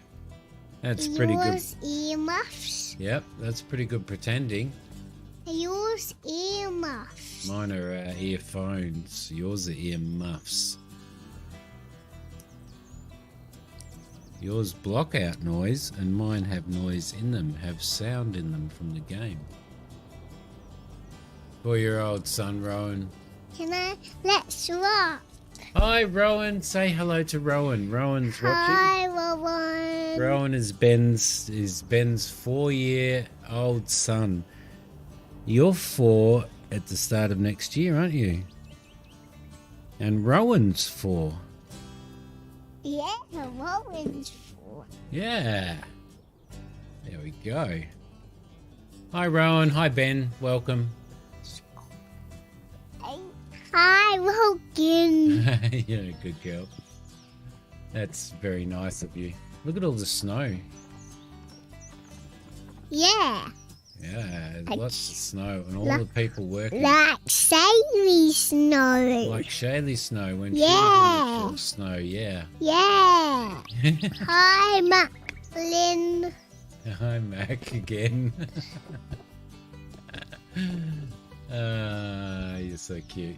S1: That's pretty good.
S2: Yours earmuffs.
S1: Yep, that's pretty good pretending.
S2: Yours earmuffs.
S1: Mine are earphones. Yours are earmuffs. Yours block out noise, and mine have noise in them, have sound in them from the game. 4-year-old son, Rowan.
S2: Let's rock.
S1: Hi, Rowan. Say hello to Rowan. Rowan's watching.
S2: Hi, Rowan.
S1: Rowan is Ben's 4-year-old son. You're 4 at the start of next year, aren't you? And Rowan's 4.
S2: Yeah, Rowan's 4.
S1: Yeah. There we go. Hi, Rowan. Hi, Ben. Welcome.
S2: Hi, Logan.
S1: You're a good girl. That's very nice of you. Look at all the snow.
S2: Yeah,
S1: Yeah, lots of snow, and all the people working.
S2: like Sadie Snow.
S1: Like Shaylee Snow when
S2: Yeah.
S1: she was in the full snow, yeah.
S2: Yeah. Hi, Macklin.
S1: Hi, Mac again. You're so cute.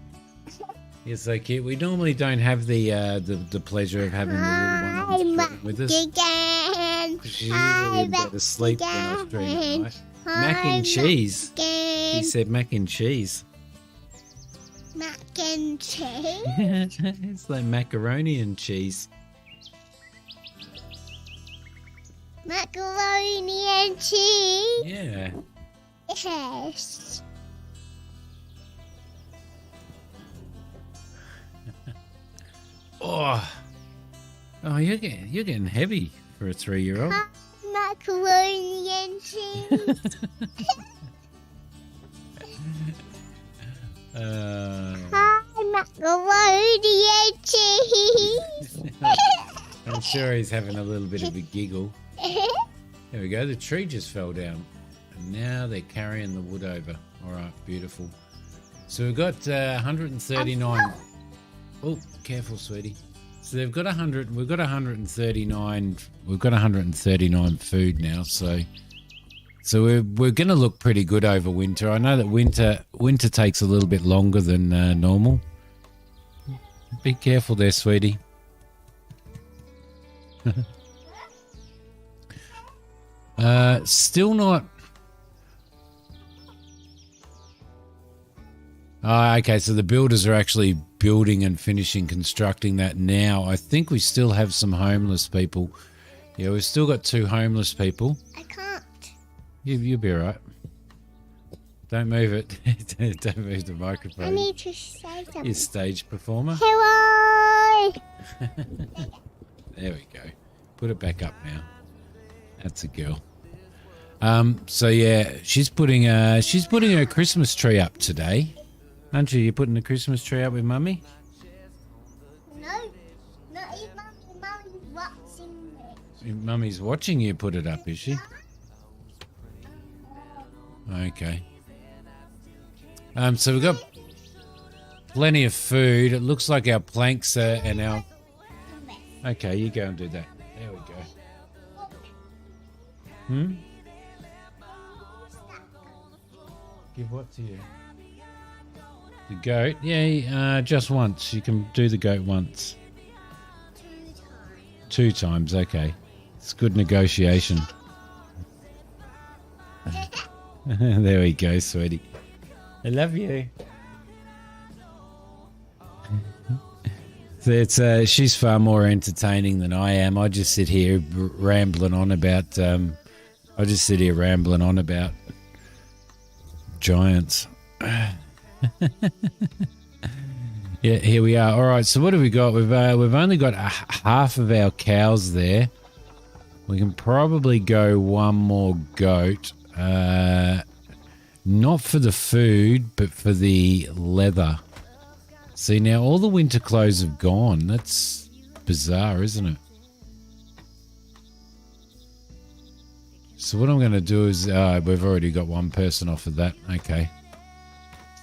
S1: You're so cute. We normally don't have the pleasure of having the little one
S2: Mac
S1: with us.
S2: again.
S1: She's
S2: Hi,
S1: usually go to sleep when I stream at night. Mac and cheese. He
S2: Again.
S1: said mac and cheese.
S2: Mac and cheese.
S1: It's like macaroni and cheese.
S2: Macaroni and cheese.
S1: Yeah.
S2: Yes.
S1: Oh, you're getting heavy for a 3-year-old.
S2: Hi, macaroni and cheese. Hi, macaroni and cheese.
S1: I'm sure he's having a little bit of a giggle. There we go. The tree just fell down, and now they're carrying the wood over. All right, beautiful. So we've got 139. Oh, careful, sweetie. So they've got 100. We've got 139. We've got 139 food now. So we're going to look pretty good over winter. I know that winter takes a little bit longer than normal. Be careful there, sweetie. Still not. Okay, so the builders are actually building and finishing constructing that now. I think we still have some homeless people. Yeah, we've still got 2 homeless people.
S2: I can't.
S1: You'll be all right. Don't move it. Don't move the
S2: I
S1: microphone.
S2: need to say something.
S1: You're a stage performer.
S2: Hello.
S1: There we go. Put it back up now. That's a girl. So yeah, she's putting her Christmas tree up today. Aren't you? You're putting the Christmas tree up with Mummy?
S2: No, not even Mummy's watching me.
S1: Mummy's watching you put it up, is she? Okay. So we've got plenty of food. It looks like our planks are and our. Okay, you go and do that. There we go. Give what to you? The goat? Yeah, just once. You can do the goat once.
S2: 2 times.
S1: 2 times, okay. It's good negotiation. There we go, sweetie. I love you. She's far more entertaining than I am. I just sit here rambling on about giants. Yeah, here we are. All right, so what have we got? We've only got half of our cows there. We can probably go one more goat. Not for the food, but for the leather. See, now all the winter clothes have gone. That's bizarre, isn't it? So what I'm going to do is, we've already got one person off of that. Okay.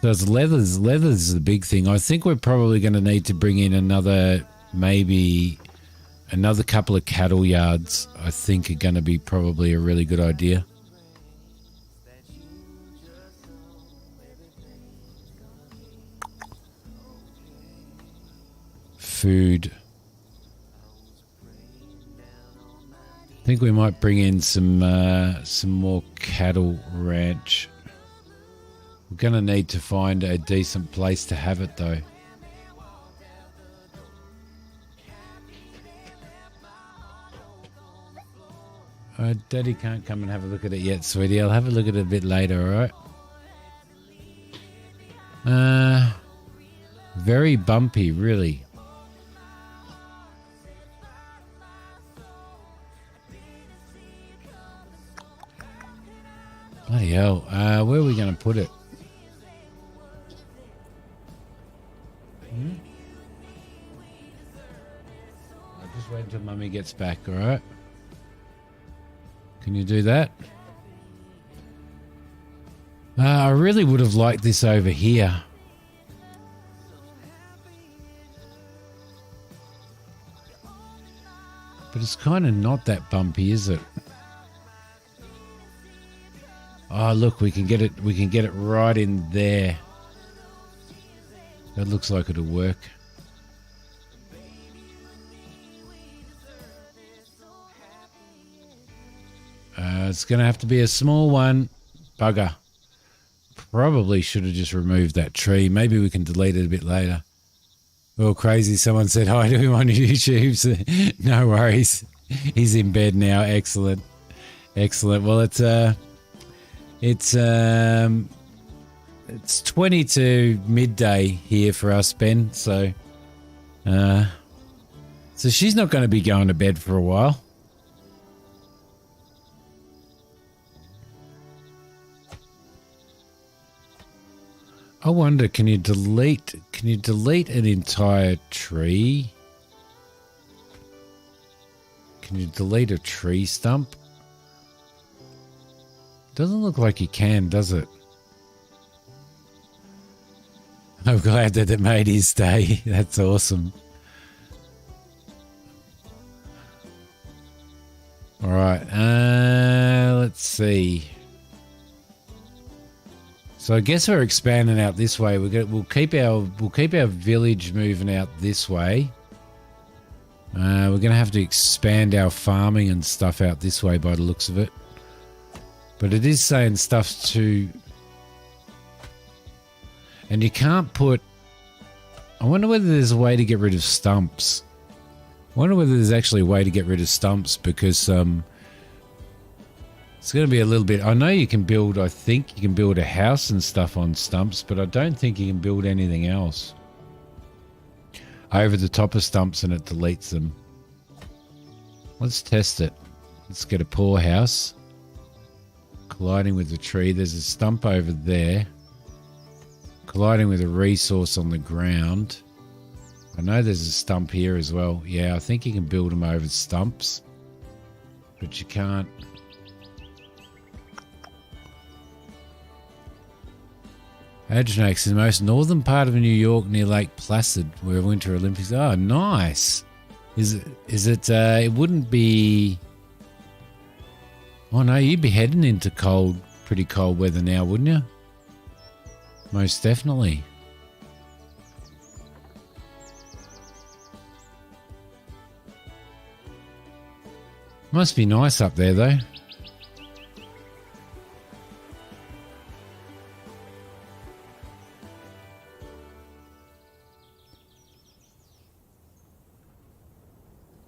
S1: So it's leathers. Leathers is the big thing. I think we're probably going to need to bring in maybe another couple of cattle yards. I think are going to be probably a really good idea. Food. I think we might bring in some more cattle ranch. We're going to need to find a decent place to have it, though. Daddy can't come and have a look at it yet, sweetie. I'll have a look at it a bit later, all right? Very bumpy, really. Bloody hell. Where are we going to put it? I'll just wait until Mummy gets back, all right? Can you do that? I really would have liked this over here. But it's kind of not that bumpy, is it? Oh, look, we can get it right in there. That looks like it'll work. It's going to have to be a small one. Bugger. Probably should have just removed that tree. Maybe we can delete it a bit later. Oh, crazy. Someone said hi to him on YouTube. So no worries. He's in bed now. Excellent. Excellent. Well, it's 20 to midday here for us, Ben. So she's not going to be going to bed for a while. I wonder, can you delete an entire tree? Can you delete a tree stump? Doesn't look like you can, does it? I'm glad that it made his day. That's awesome. All right. Let's see. So I guess we're expanding out this way. We'll keep our village moving out this way. We're going to have to expand our farming and stuff out this way by the looks of it. But it is saying stuff to... And you can't put... I wonder whether there's a way to get rid of stumps. I wonder whether there's actually a way to get rid of stumps because it's going to be a little bit... I know you can build... I think you can build a house and stuff on stumps, but I don't think you can build anything else over the top of stumps and it deletes them. Let's test it. Let's get a poor house. Colliding with the tree. There's a stump over there. Colliding with a resource on the ground. I know there's a stump here as well. Yeah, I think you can build them over stumps. But you can't... Adgenax is the most northern part of New York near Lake Placid, where Winter Olympics... Oh, nice. Is it... it wouldn't be... Oh, no, you'd be heading into pretty cold weather now, wouldn't you? Most definitely. Must be nice up there, though.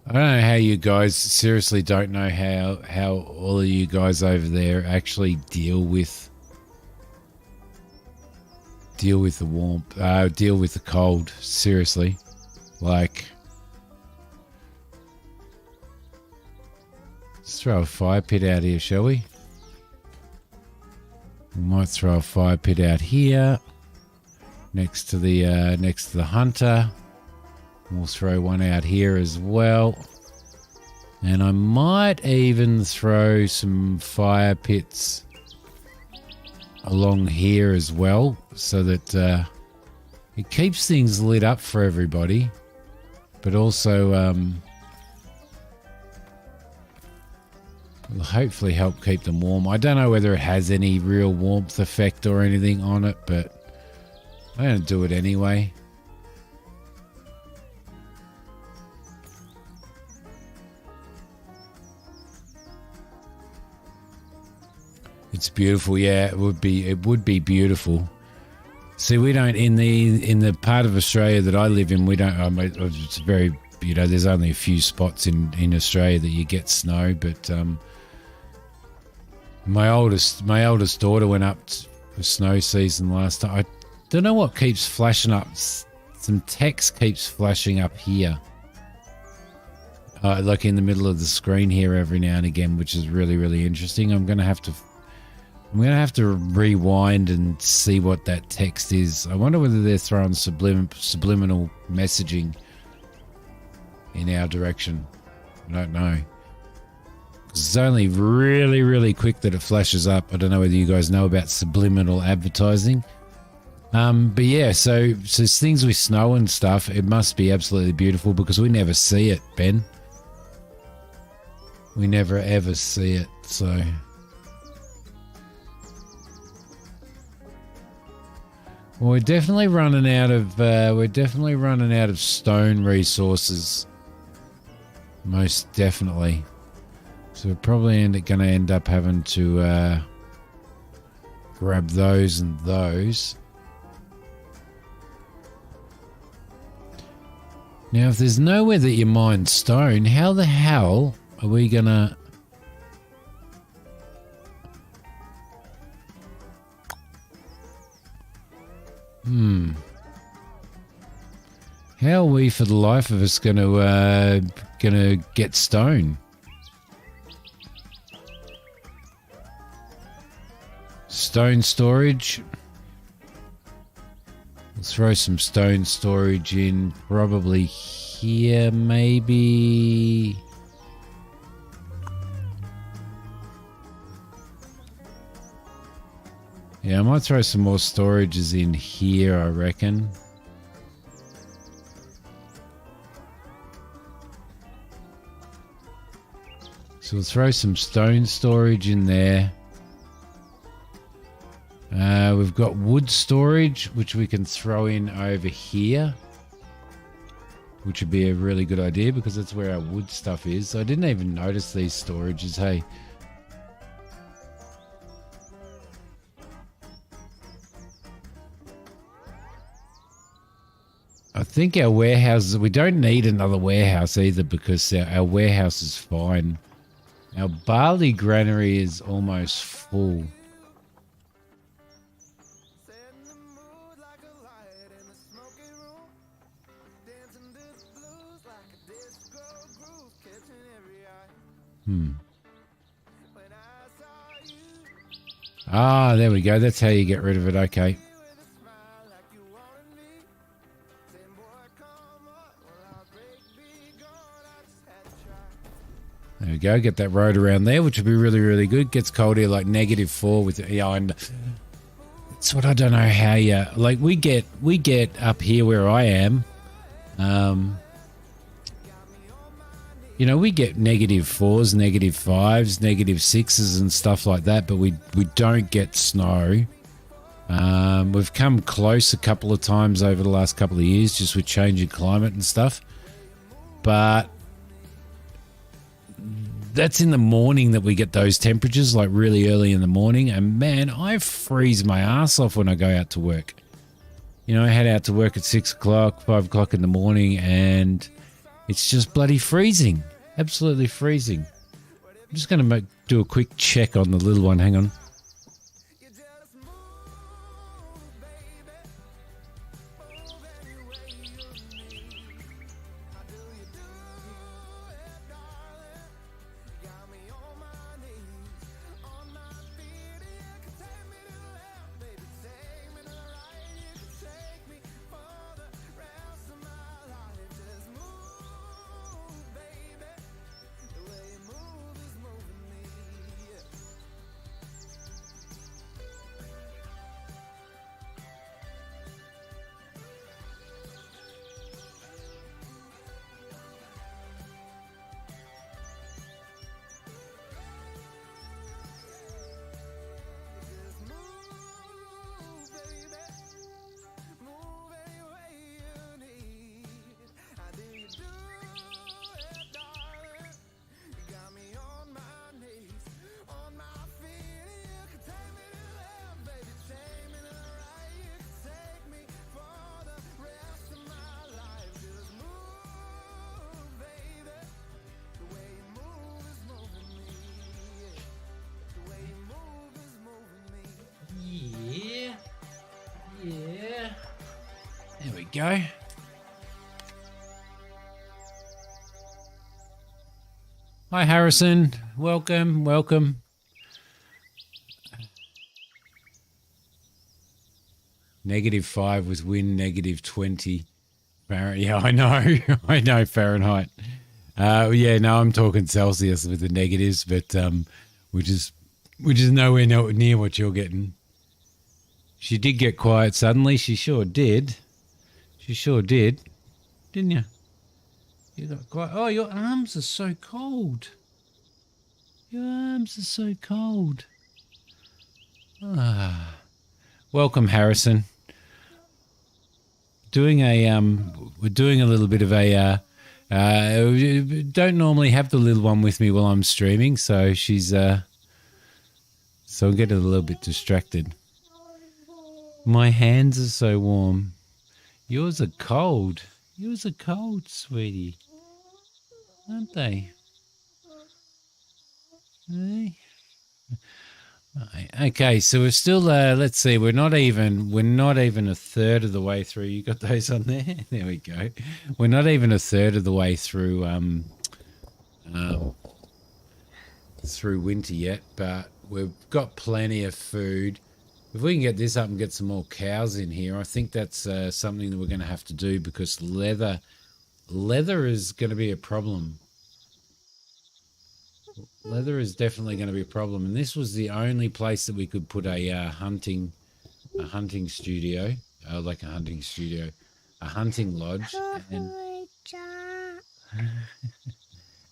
S1: I don't know how you guys, seriously don't know how all of you guys over there actually deal with the warmth, deal with the cold, seriously. Like, let's throw a fire pit out here, shall we? We might throw a fire pit out here next to the hunter. We'll throw one out here as well. And I might even throw some fire pits along here as well, so that it keeps things lit up for everybody, but also will hopefully help keep them warm. I don't know whether it has any real warmth effect or anything on it, but I'm going to do it anyway. It's beautiful, yeah. It would be beautiful. See, we don't in the part of Australia that I live in. We don't. It's very, there's only a few spots in Australia that you get snow. But my oldest daughter went up for snow season last time. I don't know what keeps flashing up. Some text keeps flashing up here, like in the middle of the screen here every now and again, which is really, really interesting. I'm gonna have to rewind and see what that text is. I wonder whether they're throwing subliminal messaging in our direction. I don't know. It's only really, really quick that it flashes up. I don't know whether you guys know about subliminal advertising. But yeah, so things with snow and stuff, it must be absolutely beautiful because we never see it, Ben. We never ever see it, so... Well, we're definitely running out of stone resources. Most definitely. So we're probably going to end up having to grab those and those. Now, if there's nowhere that you mine stone, how the hell are we going to... How are we, for the life of us, gonna get stone? Stone storage. We'll throw some stone storage in, probably here, maybe. Yeah, I might throw some more storages in here, I reckon. So we'll throw some stone storage in there. We've got wood storage, which we can throw in over here, which would be a really good idea because that's where our wood stuff is. So I didn't even notice these storages, hey. I think our warehouses, we don't need another warehouse either because our warehouse is fine. Our barley granary is almost full. Ah, there we go. That's how you get rid of it. Okay. There we go. Get that road around there, which would be really, really good. Gets cold here, like -4 with and that's what I don't know how you like. We get up here where I am. We get -4s, -5s, -6s and stuff like that, but we don't get snow. We've come close a couple of times over the last couple of years just with changing climate and stuff. But that's in the morning that we get those temperatures, like really early in the morning. And man, I freeze my ass off when I go out to work. You know, I head out to work at 6 o'clock, 5 o'clock in the morning, and it's just bloody freezing. Absolutely freezing. I'm just going to do a quick check on the little one. Hang on. Yeah. There we go. Hi, Harrison. Welcome. -5 was win, -20. Yeah, I know. I know Fahrenheit. Yeah, no, I'm talking Celsius with the negatives, but which is nowhere near what you're getting. She did get quiet suddenly. She sure did. Didn't you? You got quiet. Oh, your arms are so cold. Ah. Welcome, Harrison. We're doing a little bit of a don't normally have the little one with me while I'm streaming, so she's so I'm getting a little bit distracted. My hands are so warm. Yours are cold. Sweetie. Aren't they? Hey. Right. Okay, so we're still let's see, we're not even a third of the way through. You got those on there? There we go. We're not even a third of the way through through winter yet, but we've got plenty of food. If we can get this up and get some more cows in here, I think that's something that we're going to have to do, because leather is going to be a problem. Leather is definitely going to be a problem, and this was the only place that we could put a hunting studio, a hunting lodge,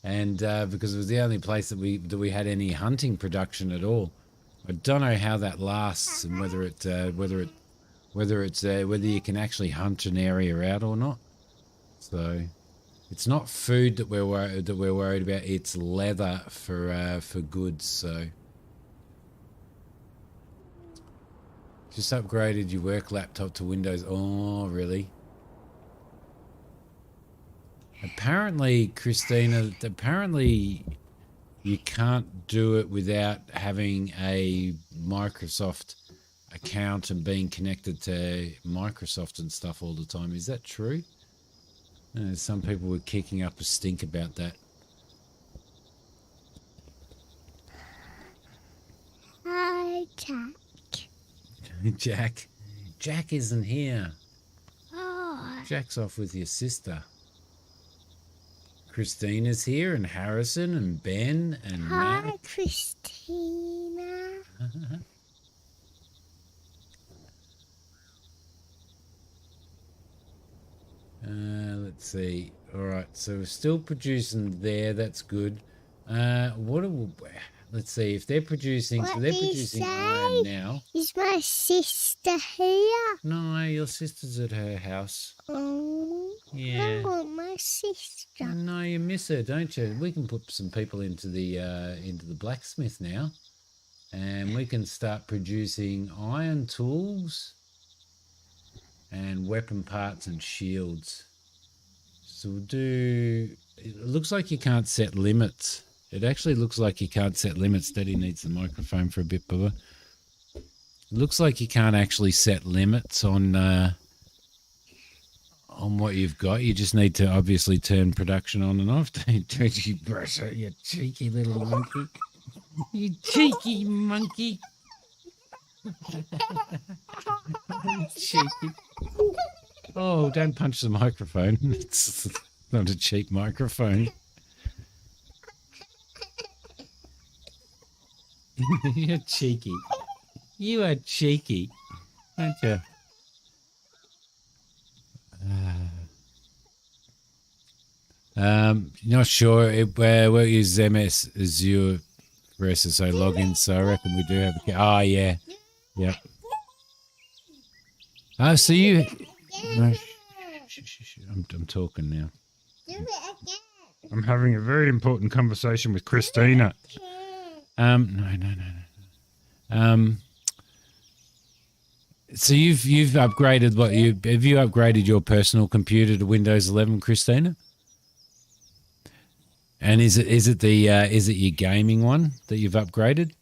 S1: and because it was the only place that we had any hunting production at all. I don't know how that lasts, and whether you can actually hunt an area out or not. So it's not food that we're worried about. It's leather for goods. So just upgraded your work laptop to Windows. Oh, really? Apparently, Christina. You can't do it without having a Microsoft account and being connected to Microsoft and stuff all the time. Is that true? Some people were kicking up a stink about that.
S2: Hi, Jack.
S1: Jack isn't here.
S2: Oh.
S1: Jack's off with your sister. Christina's here, and Harrison, and Ben, and
S2: Hi,
S1: Matt.
S2: Christina.
S1: Let's see. All right, so we're still producing there. That's good. Let's see if they're producing.
S2: What
S1: So they're
S2: do you
S1: producing
S2: say?
S1: iron now.
S2: Is my sister here?
S1: No, your sister's at her house.
S2: Oh. I got my sister.
S1: I know you miss her, don't you? We can put some people into the blacksmith now, and we can start producing iron tools and weapon parts and shields. So we'll do. It looks like you can't set limits. It actually looks like you can't set limits. Daddy needs the microphone for a bit, Bubba. It looks like you can't actually set limits on what you've got. You just need to obviously turn production on and off. Don't you brush it, you cheeky little monkey. You cheeky monkey. Cheeky. Oh, don't punch the microphone. It's not a cheap microphone. You're cheeky. You are cheeky, aren't you? Not sure. We'll use MS Azure for SSO login, so I reckon we do have a... Oh, yeah. Yep. Oh, so you... No, I'm talking now.
S2: Do it again.
S1: I'm having a very important conversation with Christina. No. So you've upgraded have you upgraded your personal computer to Windows 11, Christina? And is it your gaming one that you've upgraded?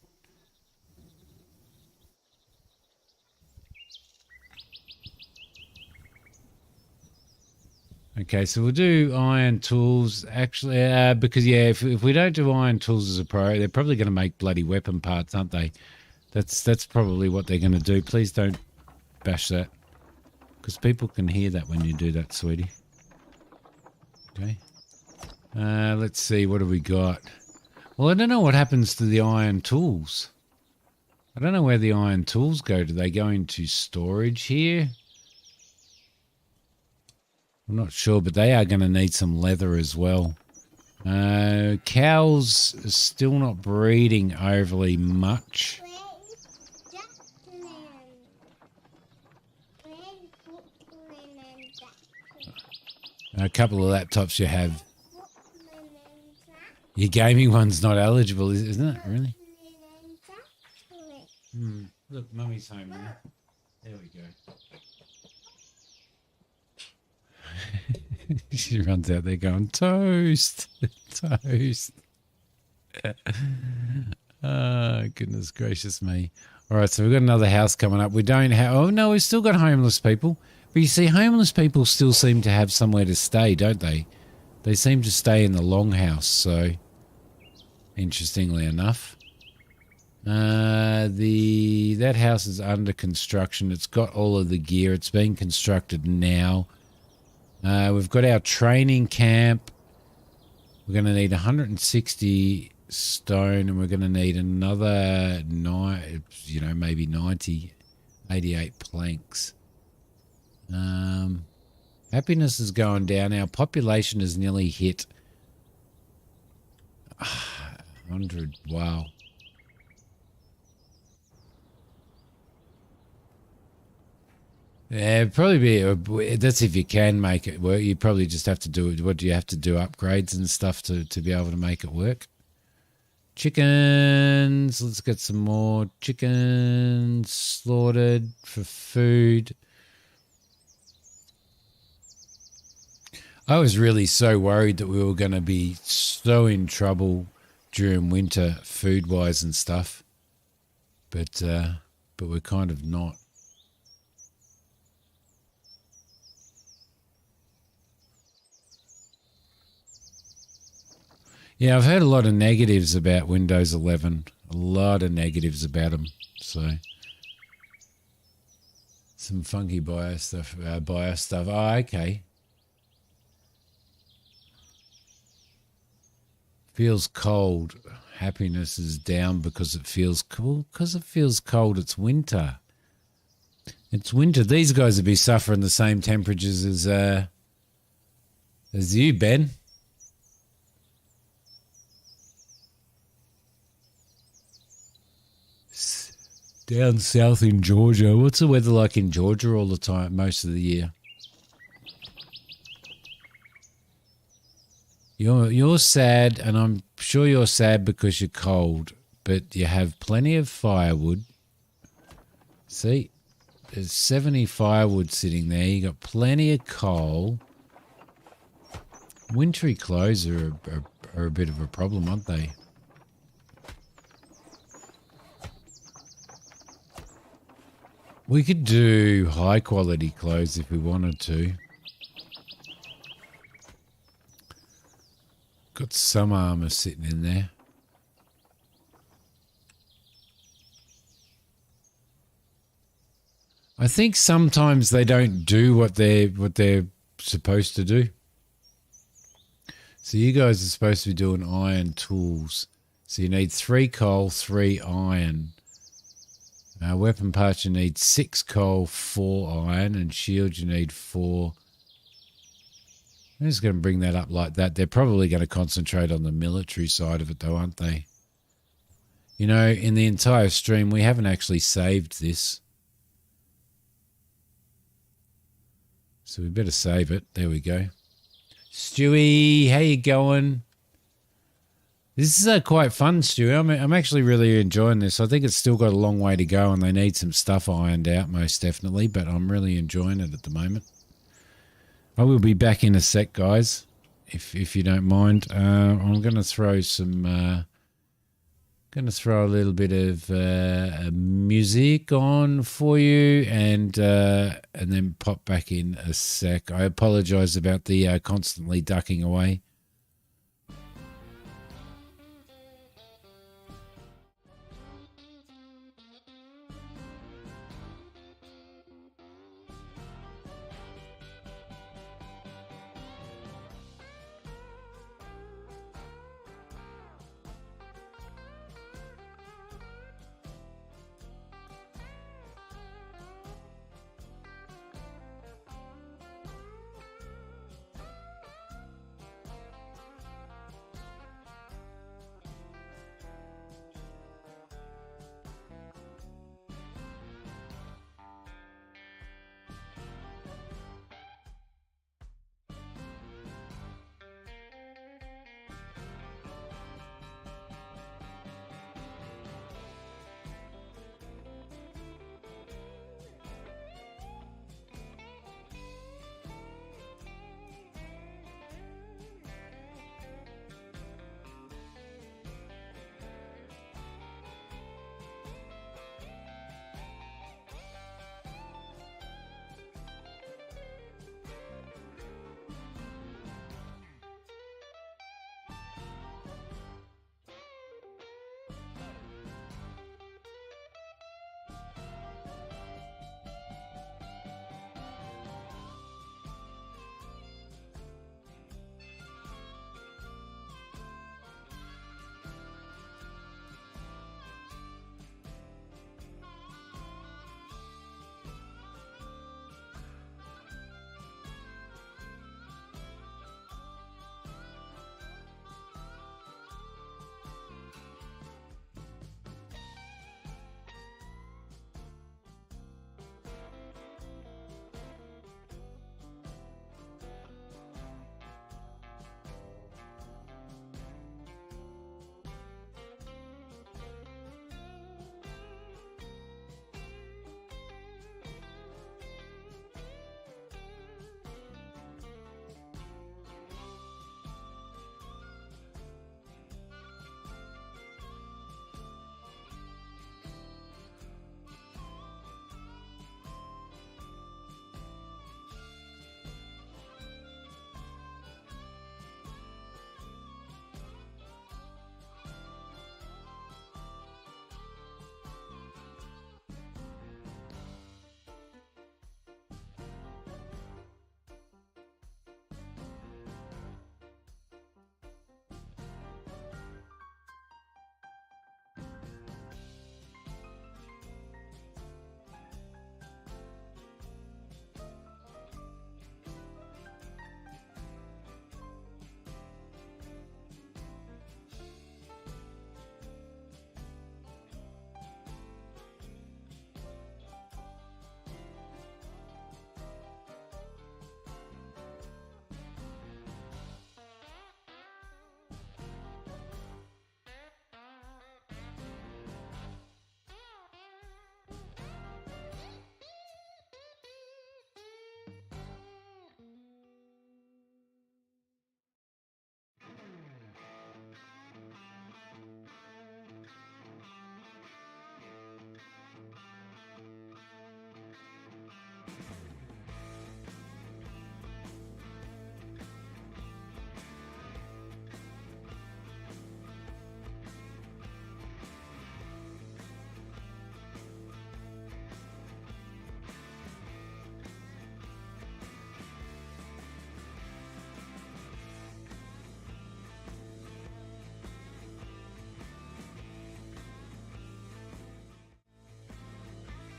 S1: Okay, so we'll do iron tools actually, because if we don't do iron tools as a priority, they're probably going to make bloody weapon parts, aren't they? That's probably what they're going to do. Please don't bash that, because people can hear that when you do that, sweetie. Okay. Let's see, what have we got? Well, I don't know what happens to the iron tools. I don't know where the iron tools go. Do they go into storage here? I'm not sure, but they are going to need some leather as well. Cows are still not breeding overly much. A couple of laptops you have. Your gaming one's not eligible, isn't it? Really? Look, Mummy's home now. There we go. She runs out there going, toast, toast. Oh, goodness gracious me. All right, so we've got another house coming up. We don't have... Oh, no, we've still got homeless people. But you see, homeless people still seem to have somewhere to stay, don't they? They seem to stay in the longhouse, so... Interestingly enough. That house is under construction. It's got all of the gear. It's being constructed now. We've got our training camp. We're going to need 160 stone, and we're going to need another maybe 90, 88 planks. Happiness is going down. Our population has nearly hit 100. Wow. Yeah, it'd probably be, that's if you can make it work. You probably just have to do it. What do you have to do? Upgrades and stuff to be able to make it work. Chickens. Let's get some more chickens slaughtered for food. I was really so worried that we were going to be so in trouble during winter food-wise and stuff. But we're kind of not. Yeah, I've heard a lot of negatives about Windows 11. A lot of negatives about them. So, some funky BIOS stuff. Oh, okay. Feels cold. Happiness is down because it feels cool. Because it feels cold, it's winter. It's winter. These guys would be suffering the same temperatures as you, Ben. Down south in Georgia. What's the weather like in Georgia all the time, most of the year? You're sad, and I'm sure you're sad because you're cold, but you have plenty of firewood. See, there's 70 firewood sitting there. You got plenty of coal. Wintry clothes are a bit of a problem, aren't they? We could do high quality clothes if we wanted to. Got some armor sitting in there. I think sometimes they don't do what they're supposed to do. So you guys are supposed to be doing iron tools. So you need 3 coal, 3 iron. Weapon parts you need 6 coal, 4 iron, and shield you need 4. I'm just going to bring that up like that. They're probably going to concentrate on the military side of it though, aren't they? You know, in the entire stream, we haven't actually saved this. So we better save it. There we go. Stewie, how you going? This is quite fun, Stewie. I'm actually really enjoying this. I think it's still got a long way to go and they need some stuff ironed out most definitely, but I'm really enjoying it at the moment. I will be back in a sec, guys, if you don't mind. I'm going to throw some... Going to throw a little bit of music on for you and then pop back in a sec. I apologise about the constantly ducking away.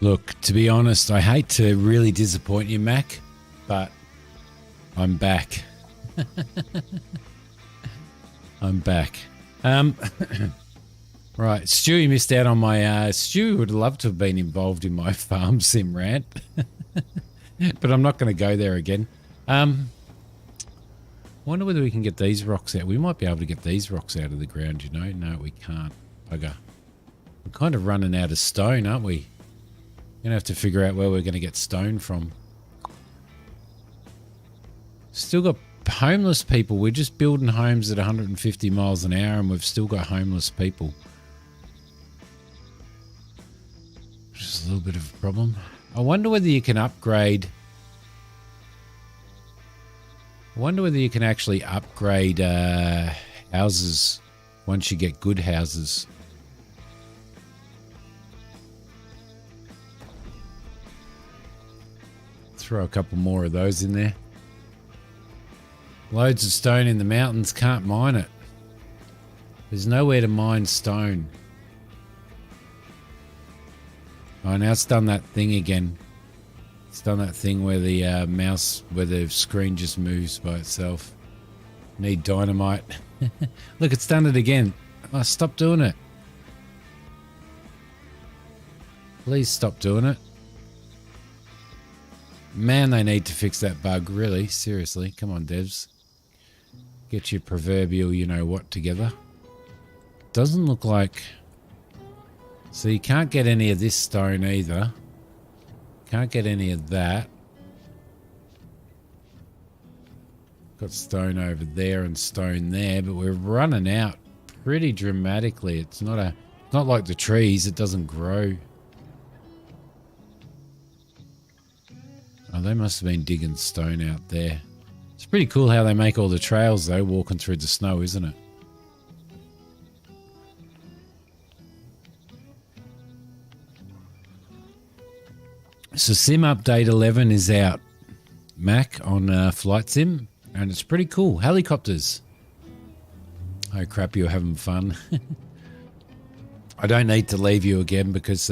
S1: Look, to be honest, I hate to really disappoint you, Mac, but I'm back. I'm back. Right, Stewie missed out on my... Stewie would love to have been involved in my farm sim rant, but I'm not going to go there again. Wonder whether we can get these rocks out. We might be able to get these rocks out of the ground, you know. No, we can't. Bugger. We're kind of running out of stone, aren't we? We're going to have to figure out where we're going to get stone from. Still got homeless people. We're just building homes at 150 miles an hour and we've still got homeless people. Which is a little bit of a problem. I wonder whether you can upgrade... I wonder whether you can actually upgrade houses once you get good houses. Throw a couple more of those in there. Loads of stone in the mountains, can't mine it. There's nowhere to mine stone. Oh, now it's done that thing again. It's done that thing where the where the screen just moves by itself. Need dynamite. Look, it's done it again. Oh, stop doing it. Please stop doing it. Man, they need to fix that bug, really. Seriously. Come on, devs. Get your proverbial you-know-what together. Doesn't look like... So you can't get any of this stone either. Can't get any of that. Got stone over there and stone there, but we're running out pretty dramatically. It's not like the trees, it doesn't grow. Oh, they must have been digging stone out there. It's pretty cool how they make all the trails though, walking through the snow, isn't it? So Sim Update 11 is out, Mac, on Flight Sim, and it's pretty cool. Helicopters. Oh crap, you're having fun. I don't need to leave you again because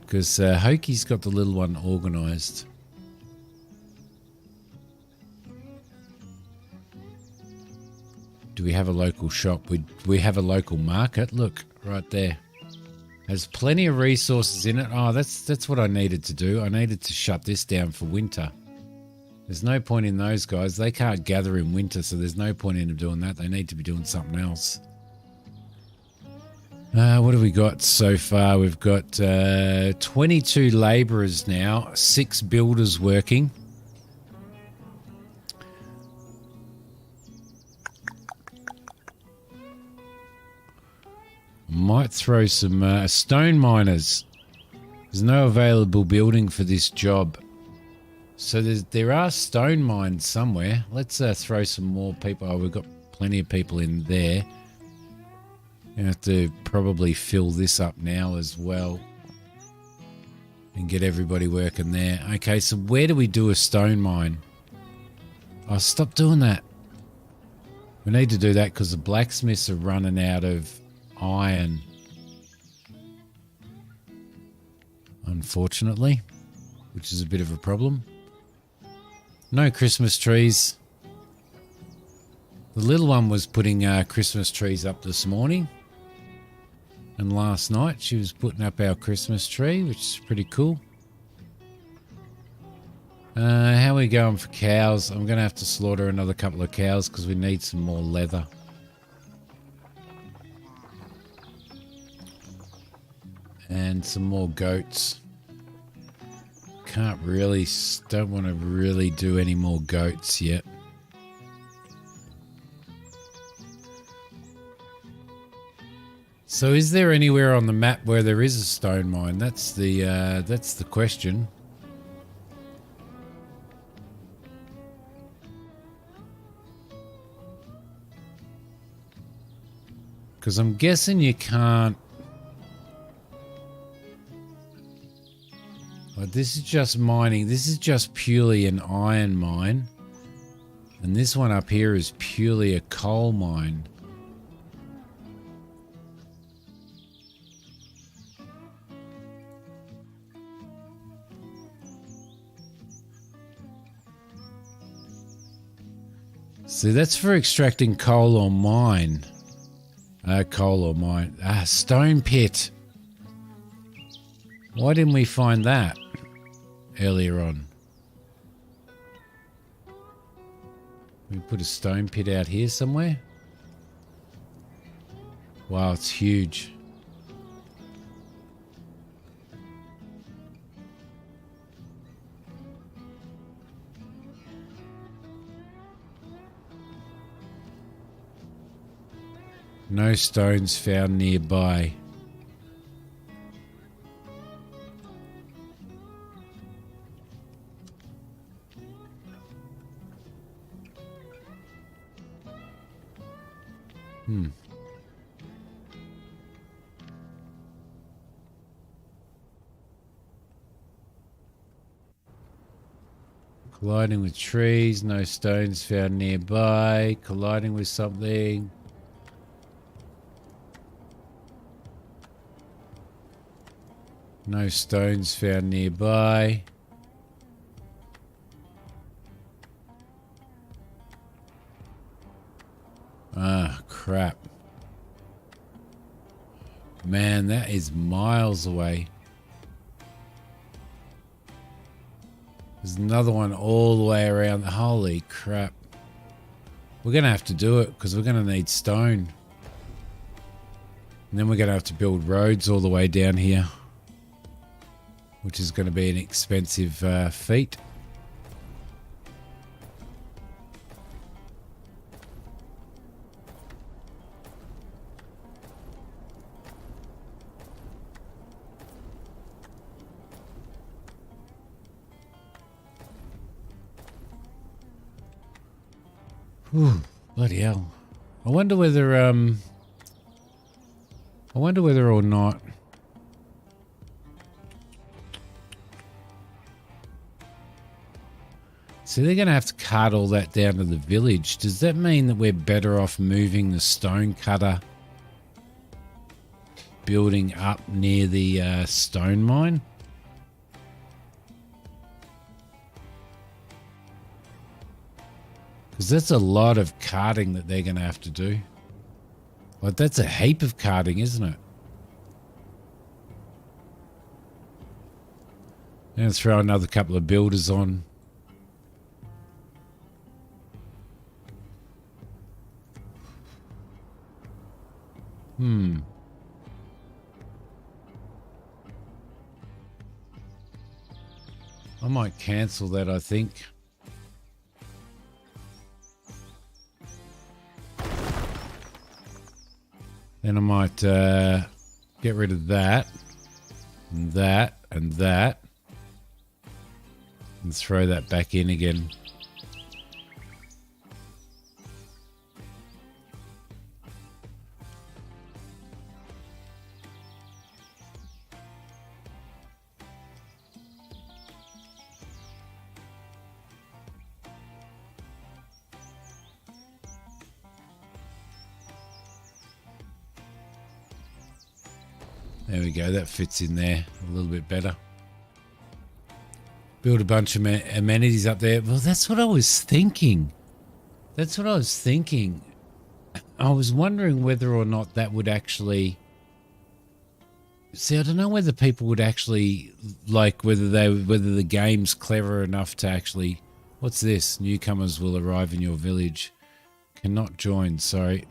S1: Hokey's got the little one organised. Do we have a local shop? We have a local market. Look, right there. Has plenty of resources in it. Oh, that's what I needed to do. I needed to shut this down for winter. There's no point in those guys. They can't gather in winter, so there's no point in them doing that. They need to be doing something else. What have we got so far? We've got 22 labourers now, 6 builders working. Might throw some stone miners. There's no available building for this job. So there are stone mines somewhere. Let's throw some more people. Oh, we've got plenty of people in there. You have to probably fill this up now as well. And get everybody working there. Okay, so where do we do a stone mine? Oh, stop doing that. We need to do that because the blacksmiths are running out of iron, unfortunately, which is a bit of a problem. No Christmas trees. The little one was putting Christmas trees up this morning, and last night she was putting up our Christmas tree, which is pretty cool. How are we going for cows? I'm going to have to slaughter another couple of cows because we need some more leather. And some more goats. Don't want to really do any more goats yet. So is there anywhere on the map where there is a stone mine? That's the question. Because I'm guessing you can't. But this is just mining. This is just purely an iron mine. And this one up here is purely a coal mine. See, that's for extracting coal or mine. Coal or mine. Stone pit. Why didn't we find that earlier on? We put a stone pit out here somewhere. Wow, it's huge. No stones found nearby. Colliding with trees, no stones found nearby. Colliding with something. No stones found nearby. Ah, crap. Man, that is miles away. There's another one all the way around. Holy crap. We're going to have to do it because we're going to need stone. And then we're going to have to build roads all the way down here, which is going to be an expensive feat. Whew, bloody hell. I wonder whether or not so they're going to have to cart all that down to the village. Does that mean that we're better off moving the stone cutter building up near the stone mine? Because that's a lot of carting that they're going to have to do. Like, that's a heap of carting, isn't it? I'm going to throw another couple of builders on. I might cancel that, I think. Then I might get rid of that, and that, and that, and throw that back in again. There we go, that fits in there a little bit better. Build a bunch of amenities up there. Well, that's what I was thinking. That's what I was thinking. I was wondering whether or not that would actually... See, I don't know whether people would actually, like, whether the game's clever enough to actually... What's this? Newcomers will arrive in your village. Cannot join, sorry.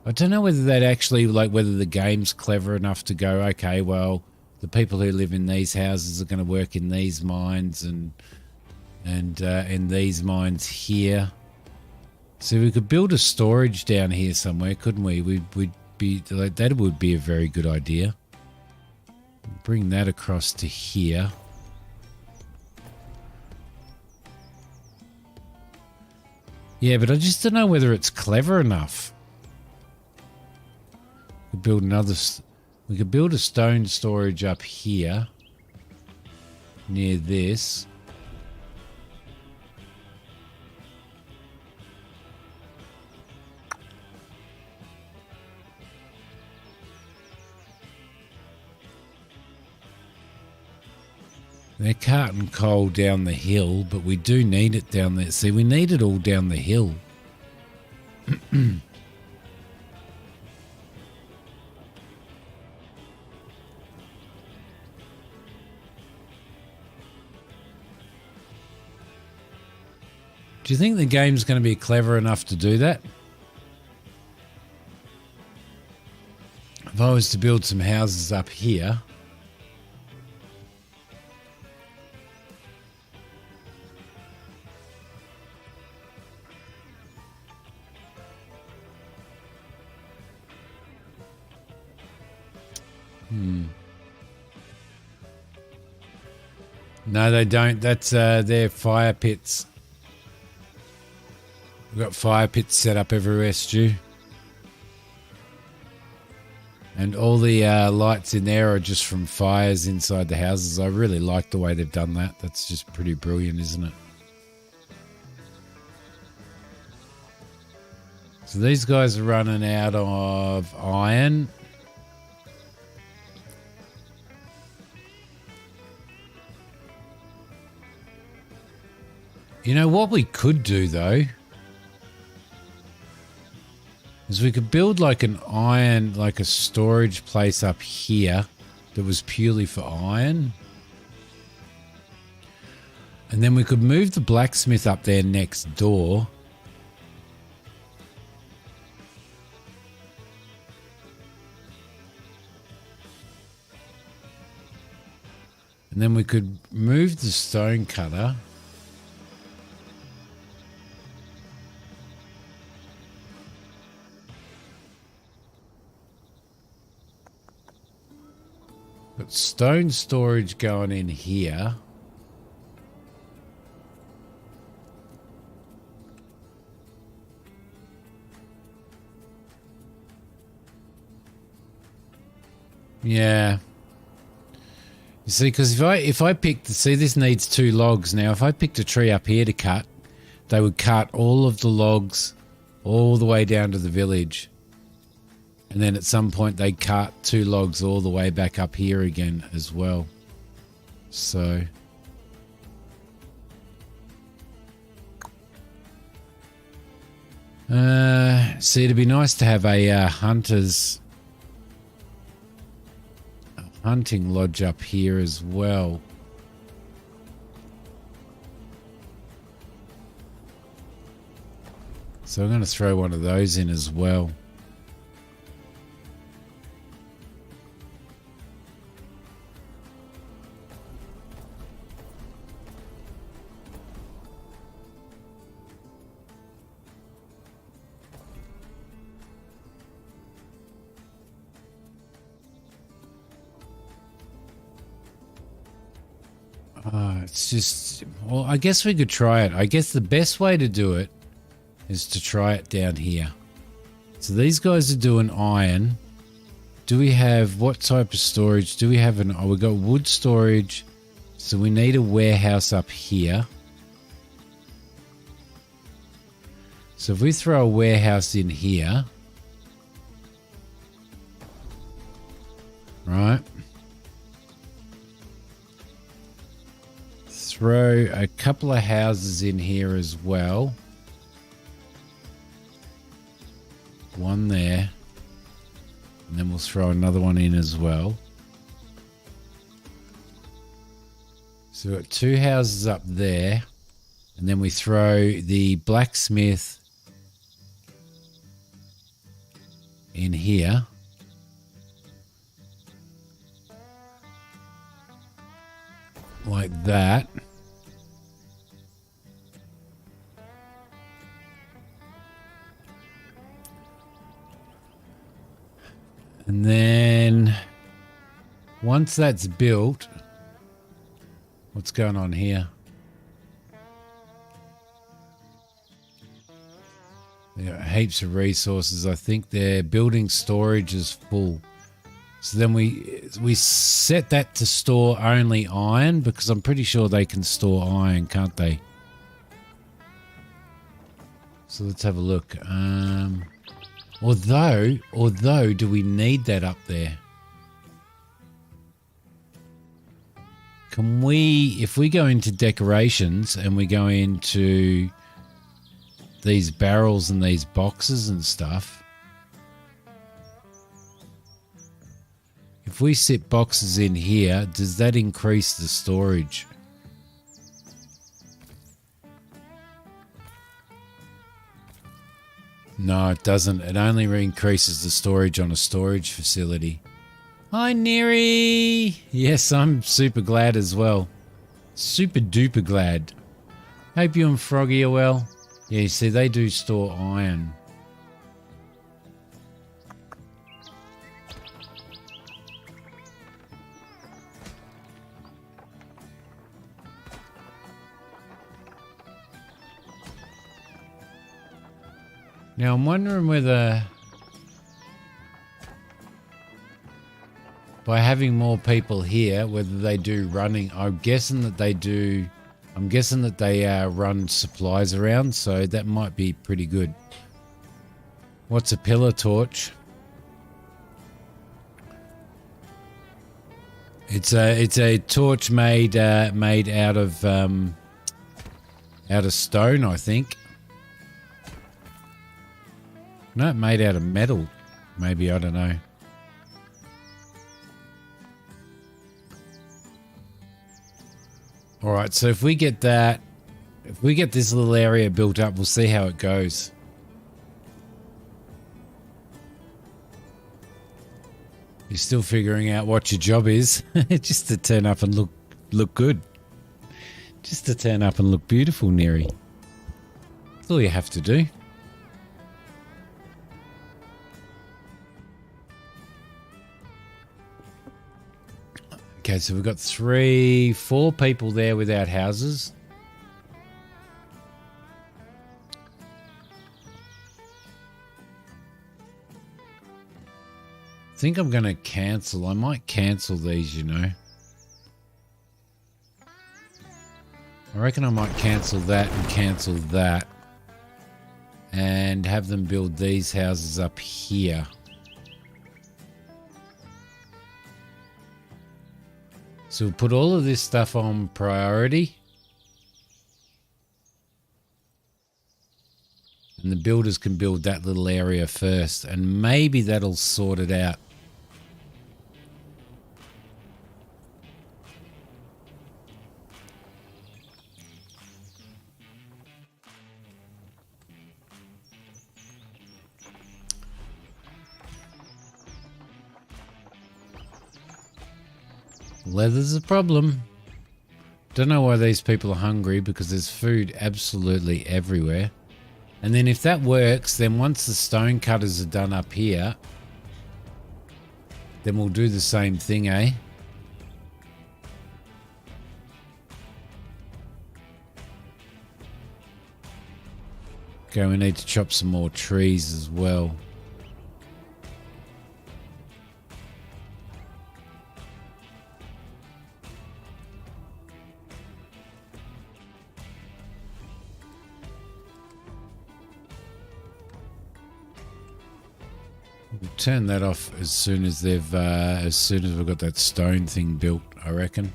S1: I don't know whether they'd actually, like, whether the game's clever enough to go, okay, well, the people who live in these houses are going to work in these mines and in these mines here. So we could build a storage down here somewhere, couldn't we? We'd be like, that would be a very good idea. Bring that across to here. Yeah, but I just don't know whether it's clever enough. Build another. We could build a stone storage up here near this. They're carting coal down the hill, but we do need it down there. See, we need it all down the hill. Do you think the game's going to be clever enough to do that? If I was to build some houses up here... No, they don't. That's their fire pits. We've got fire pits set up everywhere, Stu. And all the lights in there are just from fires inside the houses. I really like the way they've done that. That's just pretty brilliant, isn't it? So these guys are running out of iron. You know what we could do, though, is we could build like an iron, like a storage place up here that was purely for iron. And then we could move the blacksmith up there next door. And then we could move the stone cutter. Got stone storage going in here. Yeah. You see, because if I picked, see, this needs 2 logs now. If I picked a tree up here to cut, they would cut all of the logs all the way down to the village. And then at some point they cut 2 logs all the way back up here again as well. So... see, it'd be nice to have a hunting lodge up here as well. So I'm going to throw one of those in as well. It's just, well, I guess we could try it. I guess the best way to do it is to try it down here. So these guys are doing iron. Do we have, what type of storage? Do we have we got wood storage. So we need a warehouse up here. So if we throw a warehouse in here, right? Throw a couple of houses in here as well. One there. And then we'll throw another one in as well. So we've got 2 houses up there. And then we throw the blacksmith in here. Like that. And then once that's built, what's going on here? They got heaps of resources. I think their building storage is full. So then we set that to store only iron, because I'm pretty sure they can store iron, can't they? So let's have a look. Although, do we need that up there? Can we, if we go into decorations and we go into these barrels and these boxes and stuff, if we sit boxes in here, does that increase the storage? No, it doesn't. It only increases the storage on a storage facility. Hi, Neri. Yes, I'm super glad as well. Super duper glad. Hope you and Froggy are well. Yeah, you see, they do store iron. Now, I'm wondering whether by having more people here, whether they do running. I'm guessing that they do. I'm guessing that they run supplies around, so that might be pretty good. What's a pillar torch? It's a torch made out of stone, I think. No, made out of metal. Maybe, I don't know. All right, so if we get that, if we get this little area built up, we'll see how it goes. You're still figuring out what your job is. Just to turn up and look good. Just to turn up and look beautiful, Neri. That's all you have to do. Okay, so we've got 4 people there without houses. I think I'm going to cancel. I might cancel these, you know. I reckon I might cancel that and cancel that. And have them build these houses up here. So we'll put all of this stuff on priority. And the builders can build that little area first. And maybe that'll sort it out. Leather's a problem. Don't know why these people are hungry, because there's food absolutely everywhere. And then if that works, then once the stone cutters are done up here, then we'll do the same thing, eh? Okay, we need to chop some more trees as well. We'll turn that off as soon as we've got that stone thing built, I reckon.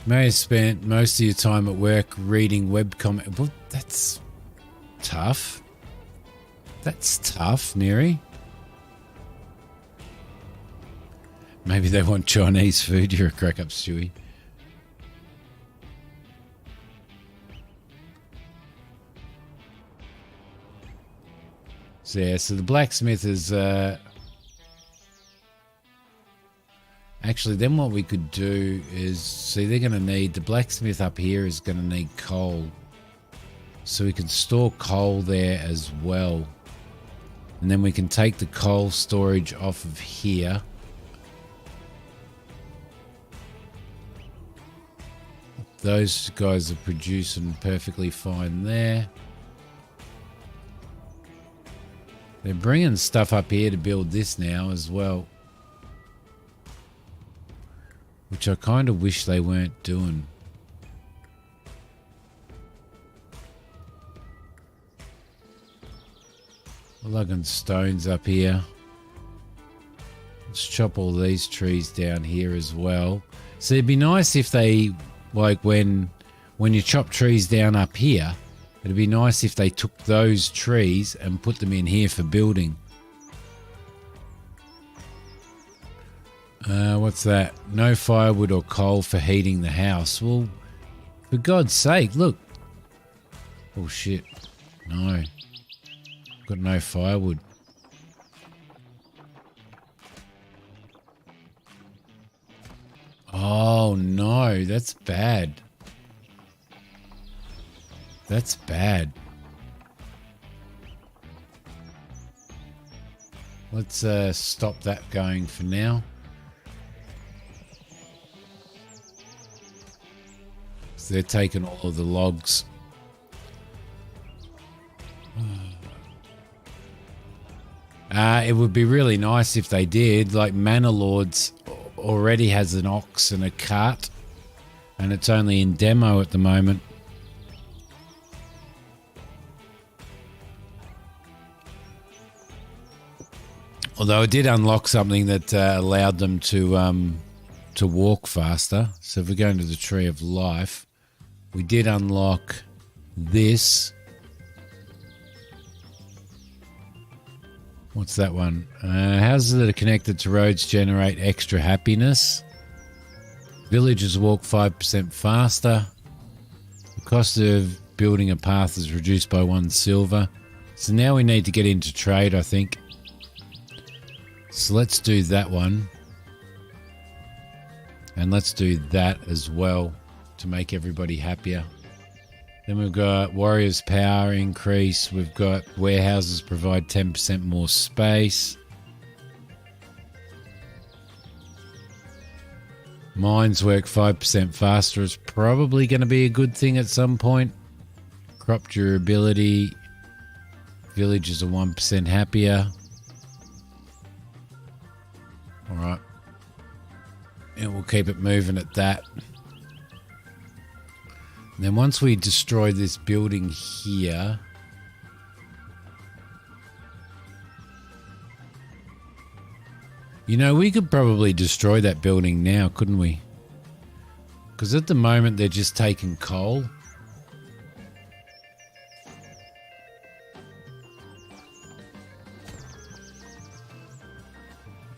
S1: May have spent most of your time at work reading webcomic. Well, that's tough. That's tough, Neri. Maybe they want Chinese food. You're a crack up, Stewie. So yeah, so the blacksmith is actually, then what we could do is, see, they're going to need, the blacksmith up here is going to need coal. So we can store coal there as well. And then we can take the coal storage off of here. Those guys are producing perfectly fine there. They're bringing stuff up here to build this now as well. Which I kind of wish they weren't doing. We're lugging stones up here. Let's chop all these trees down here as well. So it'd be nice if they, like when you chop trees down up here, it'd be nice if they took those trees and put them in here for building. What's that? No firewood or coal for heating the house. Well, for God's sake, look. Oh, shit. No. Got no firewood. Oh, no. That's bad. That's bad. Let's stop that going for now. So they're taking all of the logs. It would be really nice if they did. Like Manor Lords already has an ox and a cart, and it's only in demo at the moment. Although it did unlock something that allowed them to walk faster. So if we go into the Tree of Life, we did unlock this. What's that one? Houses that are connected to roads generate extra happiness. Villagers walk 5% faster. The cost of building a path is reduced by 1 silver. So now we need to get into trade, I think. So let's do that one. And let's do that as well to make everybody happier. Then we've got Warriors Power increase. We've got warehouses provide 10% more space. Mines work 5% faster is probably going to be a good thing at some point. Crop durability. Villages are 1% happier. All right. And we'll keep it moving at that. And then once we destroy this building here, you know, we could probably destroy that building now, couldn't we? Because at the moment they're just taking coal.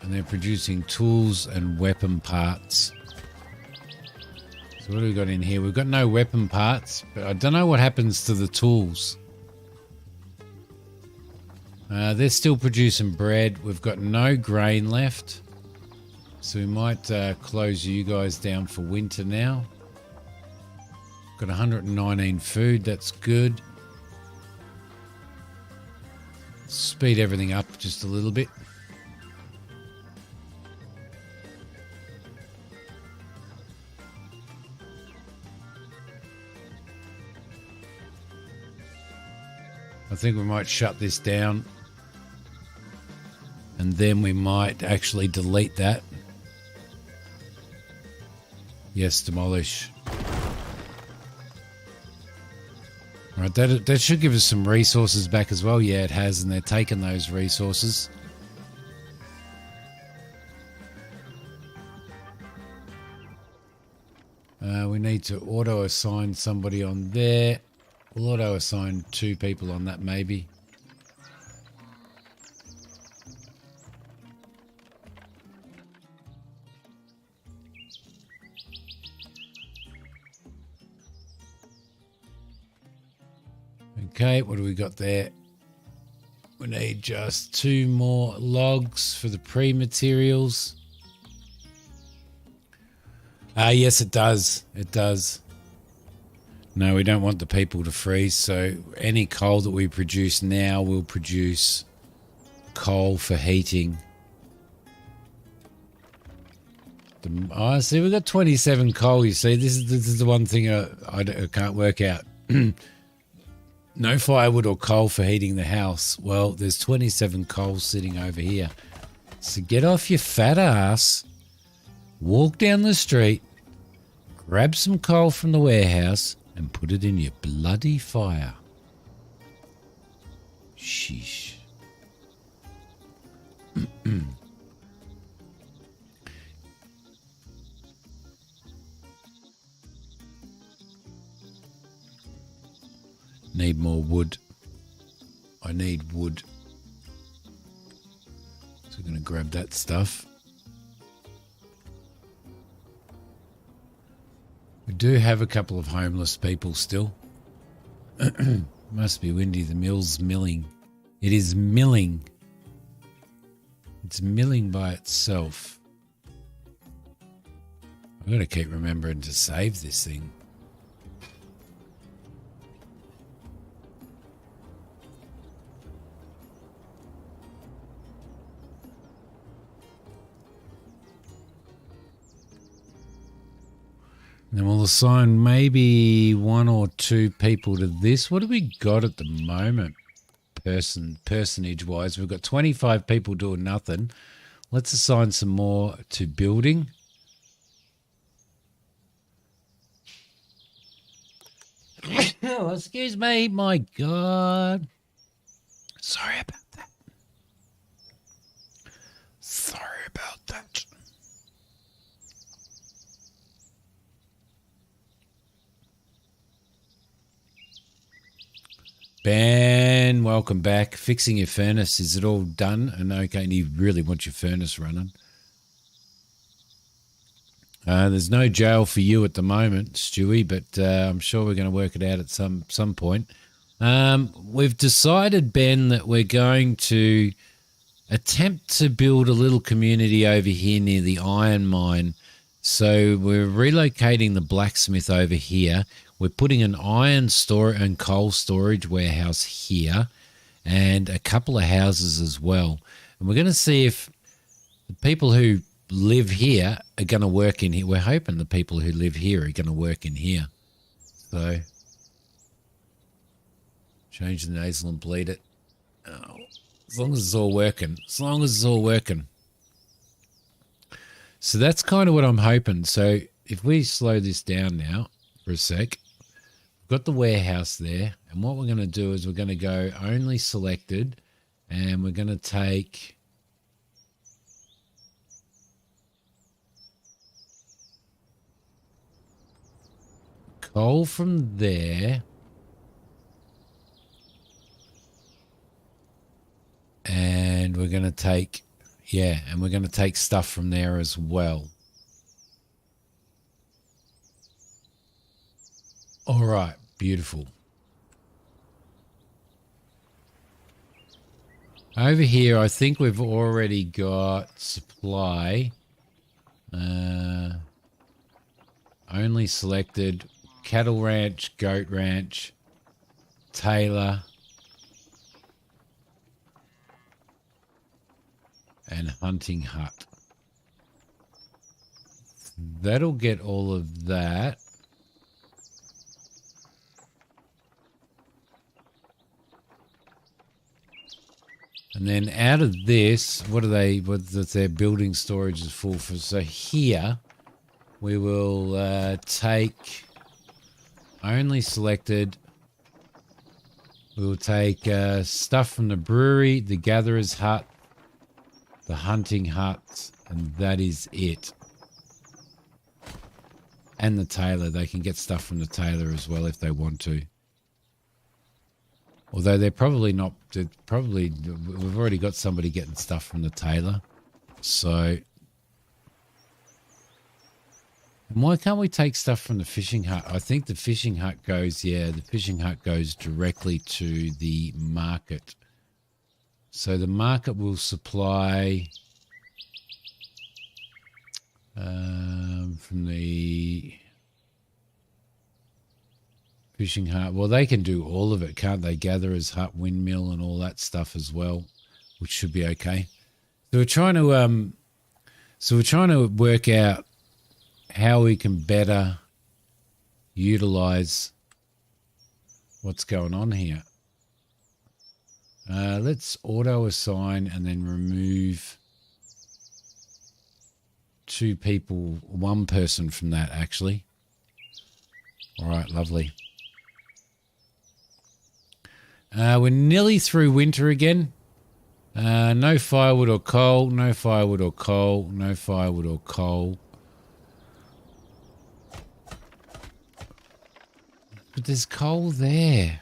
S1: And they're producing tools and weapon parts. So what do we got in here? We've got no weapon parts, but I don't know what happens to the tools. They're still producing bread. We've got no grain left. So we might close you guys down for winter now. Got 119 food. That's good. Speed everything up just a little bit. I think we might shut this down and then we might actually delete that. Yes, demolish. All right, that should give us some resources back as well. Yeah, it has, and they're taking those resources. We need to auto-assign somebody on there. We'll auto-assign 2 people on that, maybe. Okay, what do we got there? We need just 2 more logs for the pre-materials. Yes, it does. It does. No, we don't want the people to freeze, so any coal that we produce now will produce coal for heating. See, we've got 27 coal, you see. This is the one thing I can't work out. No firewood or coal for heating the house. Well, there's 27 coal sitting over here. So get off your fat ass, walk down the street, grab some coal from the warehouse, and put it in your bloody fire. Sheesh. need more wood. I need wood. So we're going to grab that stuff. We do have a couple of homeless people still. Must be windy. The mill's milling. It is milling. It's milling by itself. I've got to keep remembering to save this thing. Then we'll assign maybe 1 or 2 people to this. What do we got at the moment? Personage-wise, we've got 25 people doing nothing. Let's assign some more to building. Oh, excuse me. My God. Sorry about that. Sorry about that. Ben, welcome back. Fixing your furnace. Is it all done? And okay, and you really want your furnace running. There's no jail for you at the moment, Stewie, but I'm sure we're going to work it out at some point. We've decided, Ben, that we're going to attempt to build a little community over here near the iron mine. So we're relocating the blacksmith over here. We're putting an iron store and coal storage warehouse here and a couple of houses as well. And we're going to see if the people who live here are going to work in here. We're hoping the people who live here are going to work in here. So change the nasal and bleed it. Oh, as long as it's all working. As long as it's all working. So that's kind of what I'm hoping. So if we slow this down now for a sec, we've got the warehouse there. And what we're going to do is we're going to go only selected and we're going to take coal from there. And we're going to take, and we're going to take stuff from there as well. All right, beautiful. Over here, I think we've already got supply. Only selected cattle ranch, goat ranch, Taylor, and hunting hut. That'll get all of that. And then out of this, what their building storage is full for. So here we will take only selected. We will take stuff from the brewery, the gatherer's hut, the hunting hut, and that is it. And the tailor. They can get stuff from the tailor as well if they want to. Although they're probably not, we've already got somebody getting stuff from the tailor. So, and why can't we take stuff from the fishing hut? I think the fishing hut goes, the fishing hut goes directly to the market. So the market will supply from the fishing hut. Well, they can do all of it, can't they? Gatherer's hut, windmill, and all that stuff as well, which should be okay. So we're trying to work out how we can better utilize what's going on here. Let's auto assign and then remove 2 people, 1 person from that actually. All right, lovely. We're nearly through winter again. No firewood or coal, no firewood or coal, no firewood or coal. But there's coal there.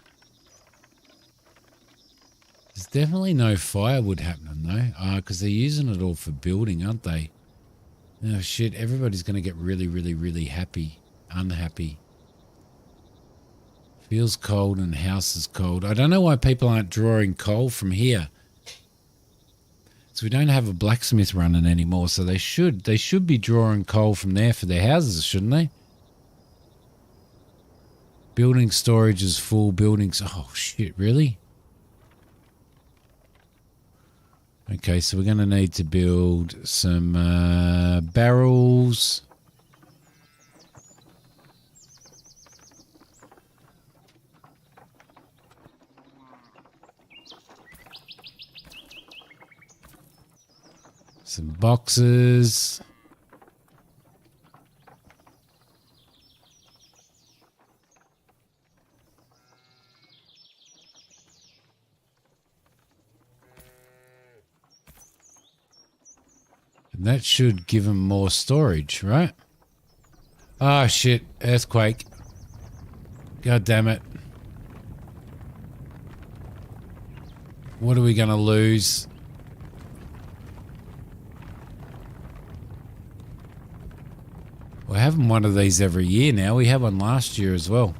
S1: There's definitely no firewood happening though. Because they're using it all for building, aren't they? Oh shit, everybody's going to get really, really, really unhappy. Feels cold and house is cold. I don't know why people aren't drawing coal from here. So we don't have a blacksmith running anymore, so they should be drawing coal from there for their houses, shouldn't they? Building storage is full. Buildings. Oh shit! Really? Okay, so we're going to need to build some barrels. Some boxes. And that should give them more storage, right? Oh, shit. Earthquake. God damn it. What are we going to lose? We're having one of these every year now. We had one last year as well.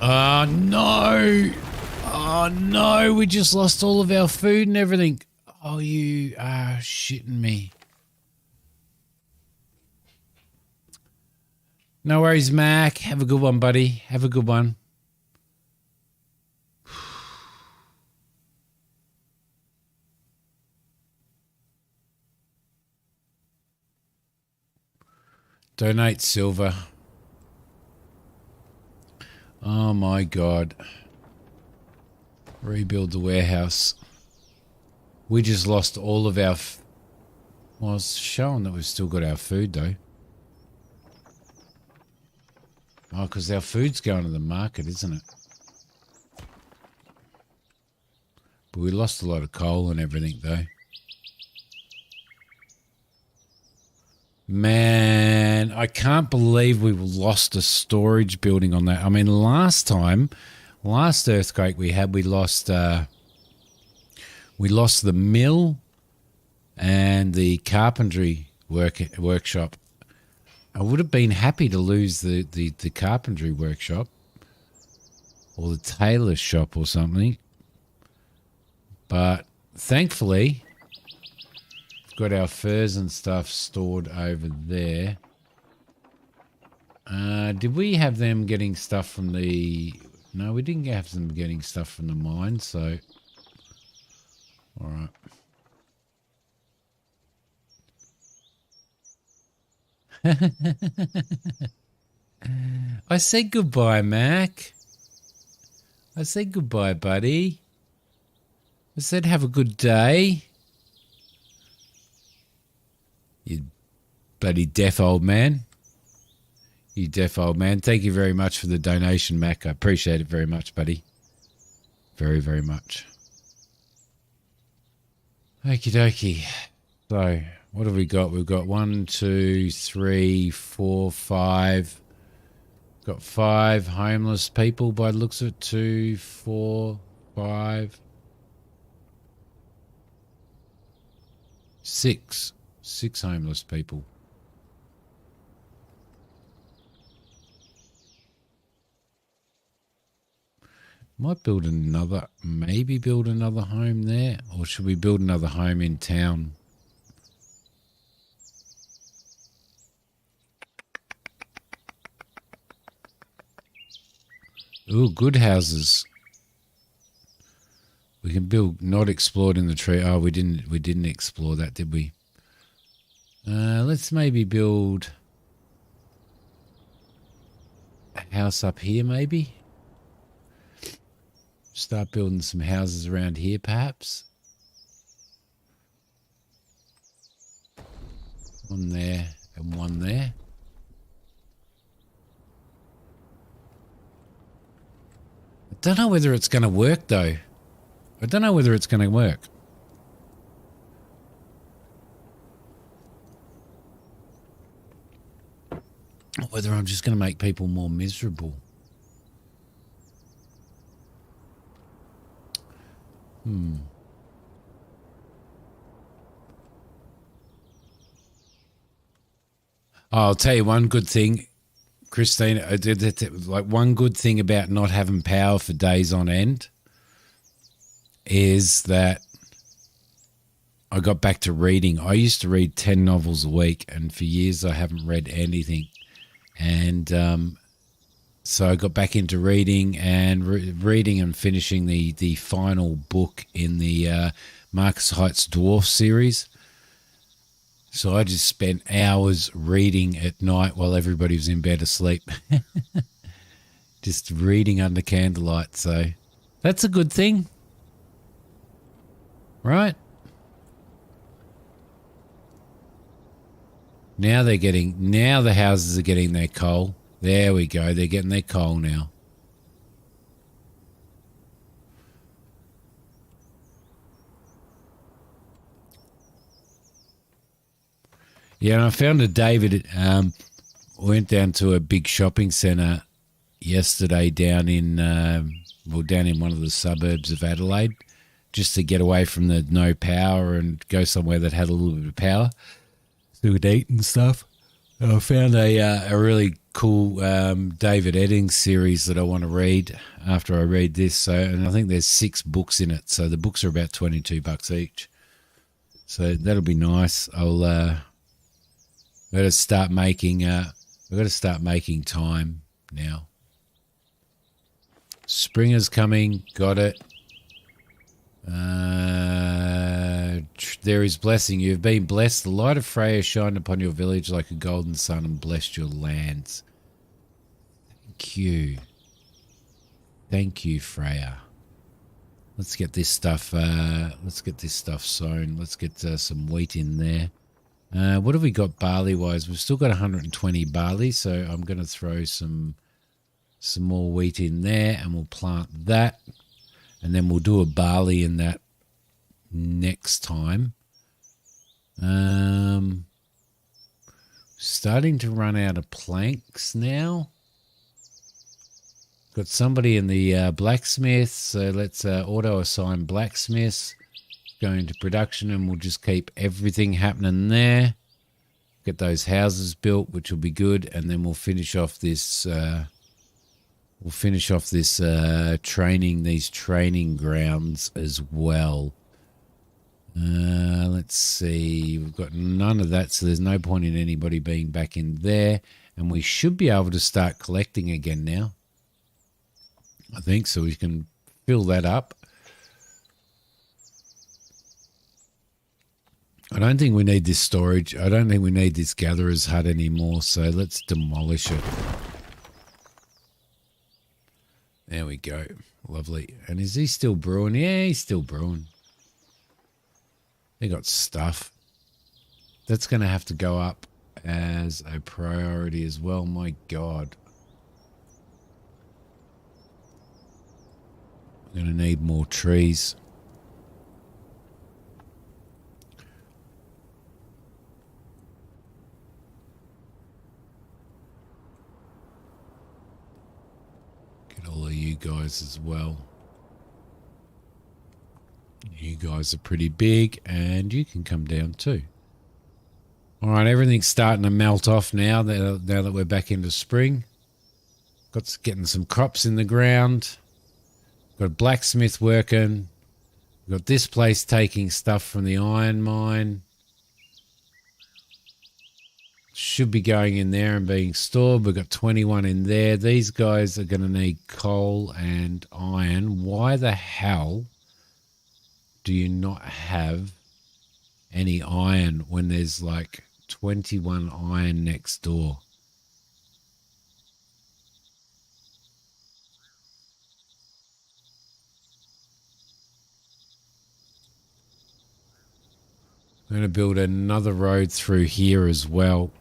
S1: Oh, no. Oh, no. We just lost all of our food and everything. Oh, you are shitting me. No worries, Mac. Have a good one, buddy. Have a good one. Donate silver. Oh my God. Rebuild the warehouse. We just lost all of our... well, it's showing that we've still got our food though. Oh, because our food's going to the market, isn't it? But we lost a lot of coal and everything though. Man, I can't believe we lost a storage building on that. I mean, last earthquake we had, we lost the mill and the carpentry workshop. I would have been happy to lose the carpentry workshop or the tailor shop or something. But thankfully... got our furs and stuff stored over there. Did we have them getting stuff from the... no, we didn't have them getting stuff from the mine, so... alright. I said goodbye, Mac. I said goodbye, buddy. I said have a good day. You bloody deaf old man. You deaf old man. Thank you very much for the donation, Mac. I appreciate it very much, buddy. Very, very much. Okie dokie. So, what have we got? We've got 1, 2, 3, 4, 5. Got 5 homeless people by the looks of it. 2, 4, 5. 6. 6 homeless people. Might build another, maybe build another home there, or should we build another home in town? Ooh, good houses. We can build not explored in the tree. Oh, we didn't explore that, did we? Let's maybe build a house up here, maybe. Start building some houses around here, perhaps. One there and one there. I don't know whether it's going to work, though. I don't know whether it's going to work. whether I'm just going to make people more miserable. I'll tell you one good thing, Christine. Like one good thing about not having power for days on end is that I got back to reading. I used to read 10 novels a week, and for years I haven't read anything. And so I got back into reading and reading and finishing the final book in the Marcus Heights Dwarf series. So I just spent hours reading at night while everybody was in bed asleep. Just reading under candlelight. So that's a good thing, right? Now the houses are getting their coal. There we go. They're getting their coal now. Yeah, and I found a David. Went down to a big shopping centre yesterday down in one of the suburbs of Adelaide, just to get away from the no power and go somewhere that had a little bit of power, so we could eat and stuff. And I found a really cool David Eddings series that I want to read after I read this. So, and I think there's 6 books in it. So the books are about $22 each. So that'll be nice. I'll got to start making. I've got to start making time now. Spring is coming. Got it. There is blessing. You have been blessed. The light of Freya shined upon your village like a golden sun and blessed your lands. Thank you. Thank you, Freya. Let's get this stuff. Let's get this stuff sown. Let's get some wheat in there. What have we got barley wise? We've still got 120 barley, so I'm going to throw some more wheat in there, and we'll plant that, and then we'll do a barley in that next time. Starting to run out of planks now. Got somebody in the blacksmith, so let's auto assign blacksmiths. Go into production, and we'll just keep everything happening there. Get those houses built, which will be good, and then we'll finish off this. Training, these training grounds as well. Let's see. We've got none of that, so there's no point in anybody being back in there. And we should be able to start collecting again now, I think, so we can fill that up. I don't think we need this storage. I don't think we need this gatherer's hut anymore, so let's demolish it. There we go. Lovely. And is he still brewing? Yeah, he's still brewing. They got stuff. That's going to have to go up as a priority as well. My God. We're going to need more trees. All of you guys as well. You guys are pretty big, and you can come down too. All right, everything's starting to melt off now that we're back into spring. Getting some crops in the ground. Got a blacksmith working. Got this place taking stuff from the iron mine. Should be going in there and being stored. We've got 21 in there. These guys are going to need coal and iron. Why the hell do you not have any iron when there's like 21 iron next door? I'm going to build another road through here as well.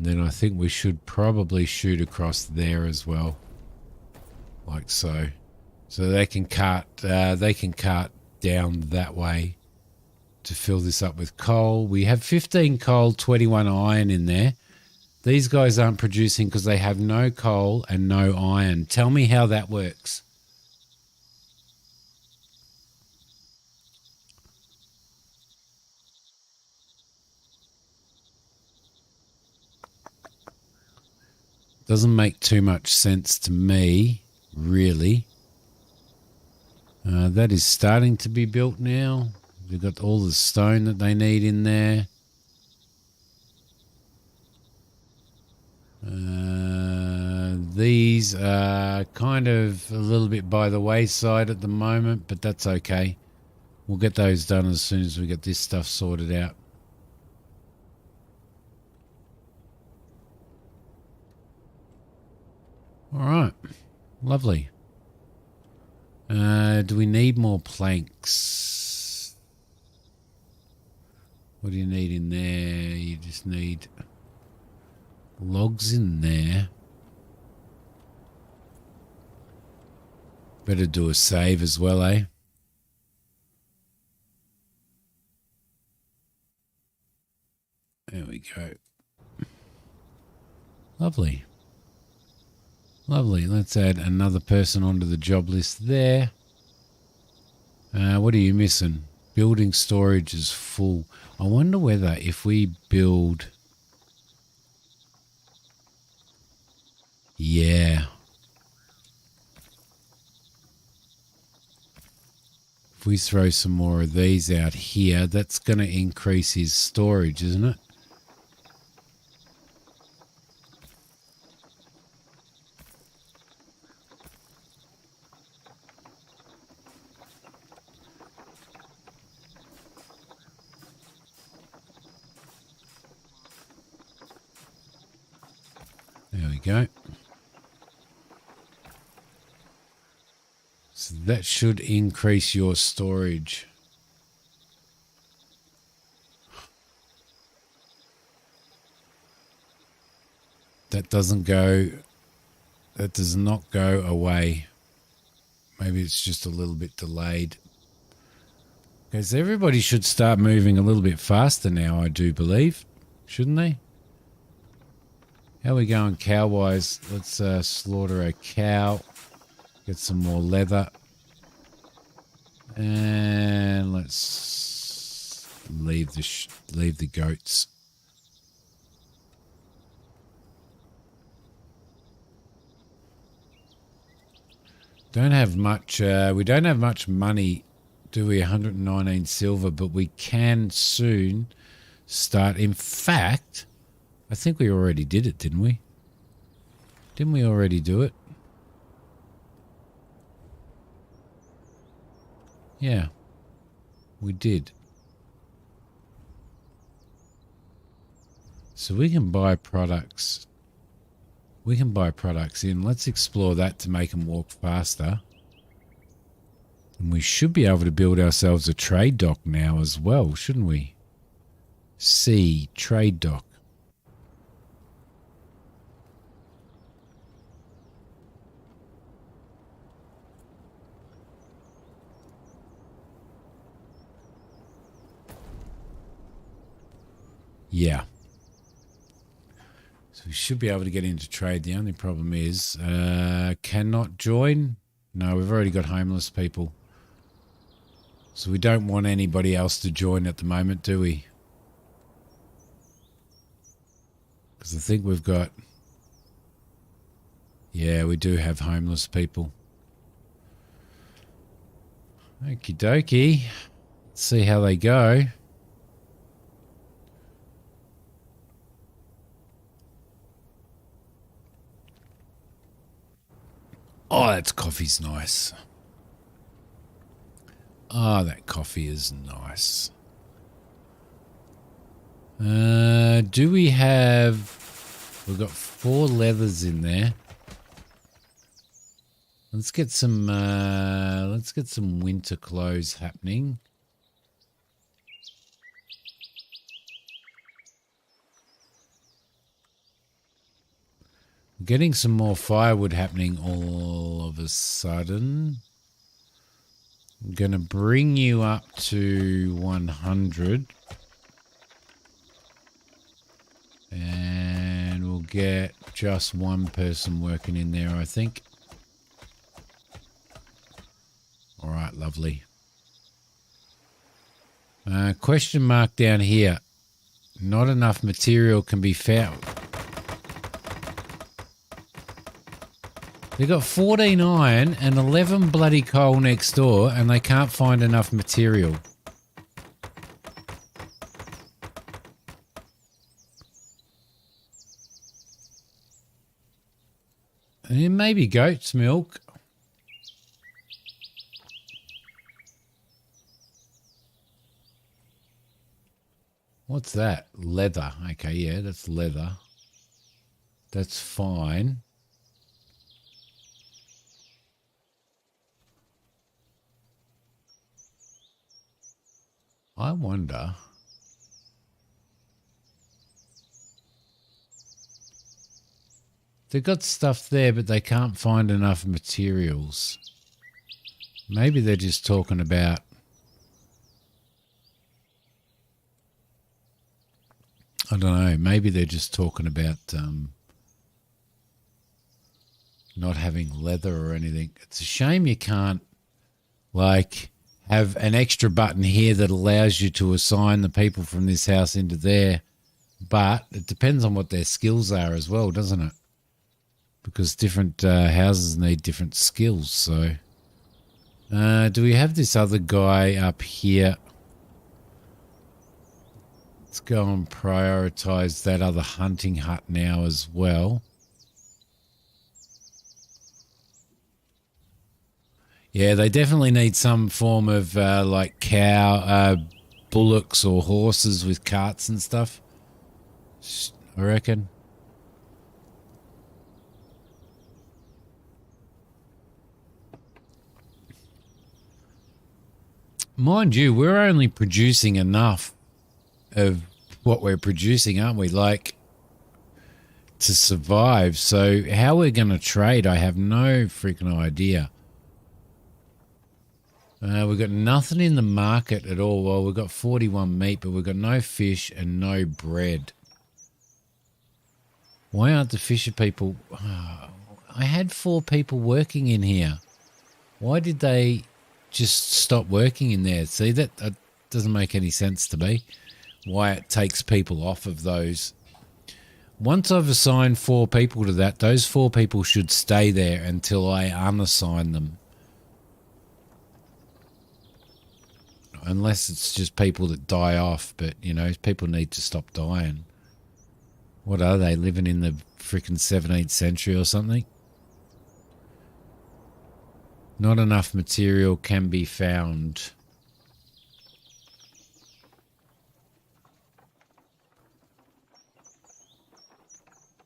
S1: And then I think we should probably shoot across there as well. Like so. So they can cart down that way to fill this up with coal. We have 15 coal, 21 iron in there. These guys aren't producing because they have no coal and no iron. Tell me how that works. Doesn't make too much sense to me, really. That is starting to be built now. They've got all the stone that they need in there. These are kind of a little bit by the wayside at the moment, but that's okay. We'll get those done as soon as we get this stuff sorted out. All right, lovely. Do we need more planks? What do you need in there? You just need logs in there. Better do a save as well, eh? There we go. Lovely. Lovely. Let's add another person onto the job list there. What are you missing? Building storage is full. I wonder whether if we build... Yeah. If we throw some more of these out here, that's going to increase his storage, isn't it? There we go. So that should increase your storage. That does not go away. Maybe it's just a little bit delayed. Because everybody should start moving a little bit faster now, I do believe. Shouldn't they? How are we going cow-wise? Let's slaughter a cow. Get some more leather. And let's leave the goats. Don't have much. We don't have much money, do we? 119 silver, but we can soon start. In fact, I think we already did it, didn't we? Didn't we already do it? Yeah, we did. So we can buy products. We can buy products in. Let's explore that to make them walk faster. And we should be able to build ourselves a trade dock now as well, shouldn't we? C, trade dock. Yeah. So we should be able to get into trade. The only problem is, cannot join. No, we've already got homeless people. So we don't want anybody else to join at the moment, do we? Because I think we've got... Yeah, we do have homeless people. Okie dokie. Let's see how they go. Oh, that coffee's nice. Oh, that coffee is nice. Do we have... We've got 4 leathers in there. Let's get some winter clothes happening. Getting some more firewood happening all of a sudden. I'm going to bring you up to 100. And we'll get just one person working in there, I think. All right, lovely. Question mark down here. Not enough material can be found. They've got 14 iron and 11 bloody coal next door, and they can't find enough material. And maybe goat's milk. What's that? Leather. Okay, yeah, that's leather. That's fine. I wonder. They've got stuff there, but they can't find enough materials. Maybe they're just talking about... I don't know. Maybe they're just talking about not having leather or anything. It's a shame you can't, like, have an extra button here that allows you to assign the people from this house into there. But it depends on what their skills are as well, doesn't it? Because different houses need different skills. So, do we have this other guy up here? Let's go and prioritize that other hunting hut now as well. Yeah, they definitely need some form of like cow, bullocks or horses with carts and stuff, I reckon. Mind you, we're only producing enough of what we're producing, aren't we? Like, to survive. So how we're going to trade, I have no freaking idea. We've got nothing in the market at all. Well, we've got 41 meat, but we've got no fish and no bread. Why aren't the fisher people... Oh, I had 4 people working in here. Why did they just stop working in there? See, that doesn't make any sense to me. Why it takes people off of those. Once I've assigned 4 people to that, those 4 people should stay there until I unassign them. Unless it's just people that die off, but, you know, people need to stop dying. What are they, living in the freaking 17th century or something? Not enough material can be found.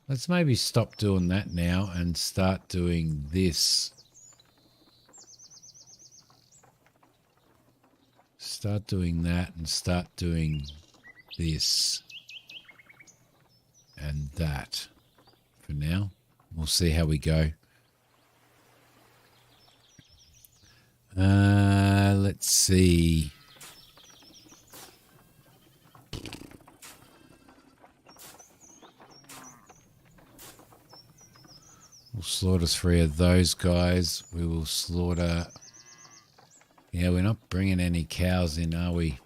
S1: Let's maybe stop doing that now and start doing this. Start doing that and start doing this and that for now. We'll see how we go. Let's see. We'll slaughter 3 of those guys. We will slaughter... Yeah, we're not bringing any cows in, are we?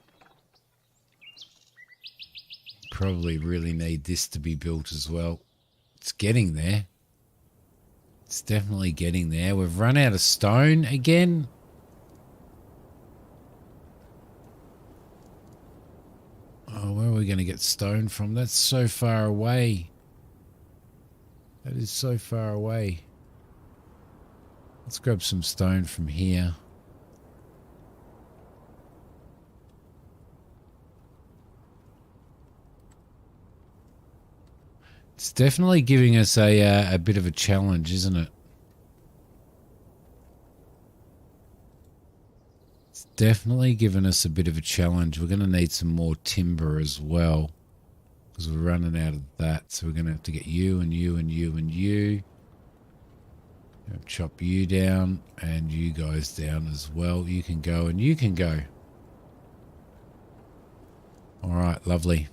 S1: Probably really need this to be built as well. It's getting there. It's definitely getting there. We've run out of stone again. Oh, where are we going to get stone from? That's so far away. That is so far away. Let's grab some stone from here. It's definitely giving us a bit of a challenge, isn't it? It's definitely given us a bit of a challenge. We're going to need some more timber as well. because we're running out of that. So we're going to have to get you and you and you and you. Chop you down and you guys down as well. You can go and you can go. All right, lovely.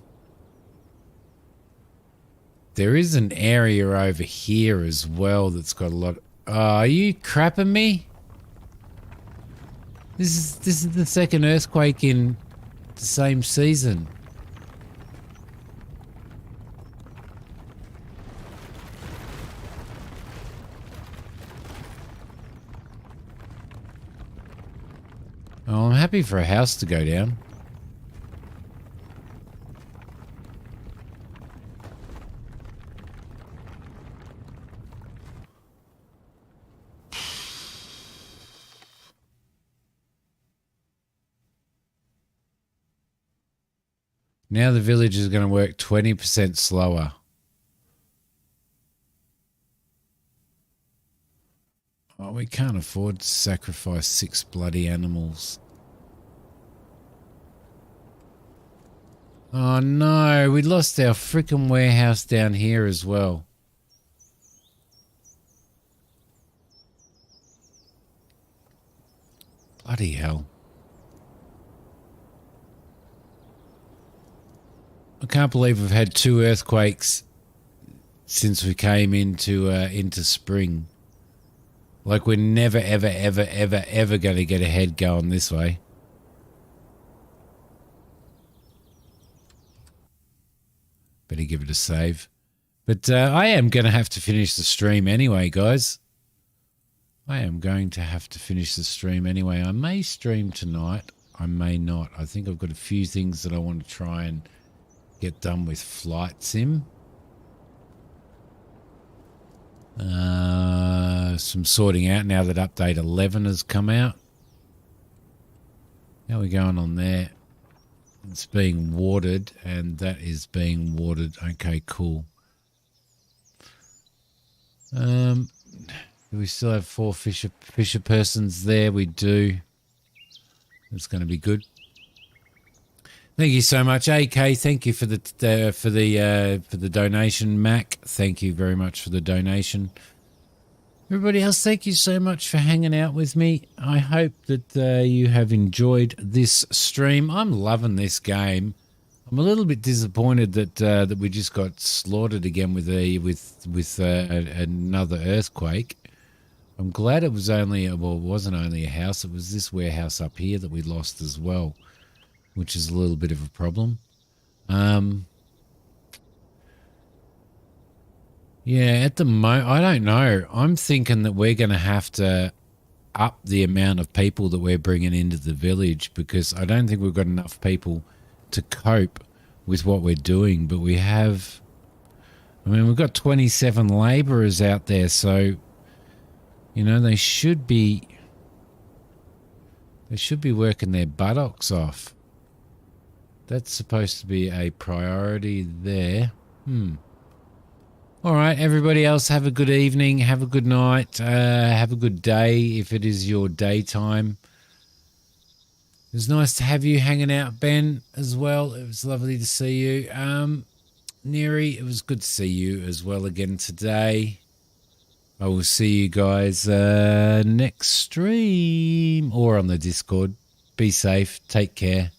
S1: There is an area over here as well that's got a lot. Are you crapping me? This is the second earthquake in the same season. Oh, I'm happy for a house to go down. Now the village is going to work 20% slower. Oh, we can't afford to sacrifice 6 bloody animals. Oh no, we lost our frickin' warehouse down here as well. Bloody hell. I can't believe we've had 2 earthquakes since we came into spring. Like we're never, ever, ever, ever, ever going to get ahead going this way. Better give it a save. But I am going to have to finish the stream anyway, guys. I am going to have to finish the stream anyway. I may stream tonight. I may not. I think I've got a few things that I want to try and get done with Flight Sim. Some sorting out now that update 11 has come out. How are we going on there? It's being watered, and that is being watered. Okay, cool. Do we still have 4 fisher persons there? We do. That's going to be good. Thank you so much, AK. Thank you for the donation, Mac. Thank you very much for the donation. Everybody else, thank you so much for hanging out with me. I hope that you have enjoyed this stream. I'm loving this game. I'm a little bit disappointed that we just got slaughtered again with another earthquake. I'm glad it was only it wasn't only a house. It was this warehouse up here that we lost as well, which is a little bit of a problem. Yeah, at the moment, I don't know. I'm thinking that we're going to have to up the amount of people that we're bringing into the village, because I don't think we've got enough people to cope with what we're doing. But we have, I mean, we've got 27 labourers out there, so, you know, they should be working their buttocks off. That's supposed to be a priority there. All right, everybody else, have a good evening, have a good night, have a good day if it is your daytime. It was nice to have you hanging out, Ben, as well. It was lovely to see you. Neri, it was good to see you as well again today. I will see you guys next stream or on the Discord. Be safe, take care.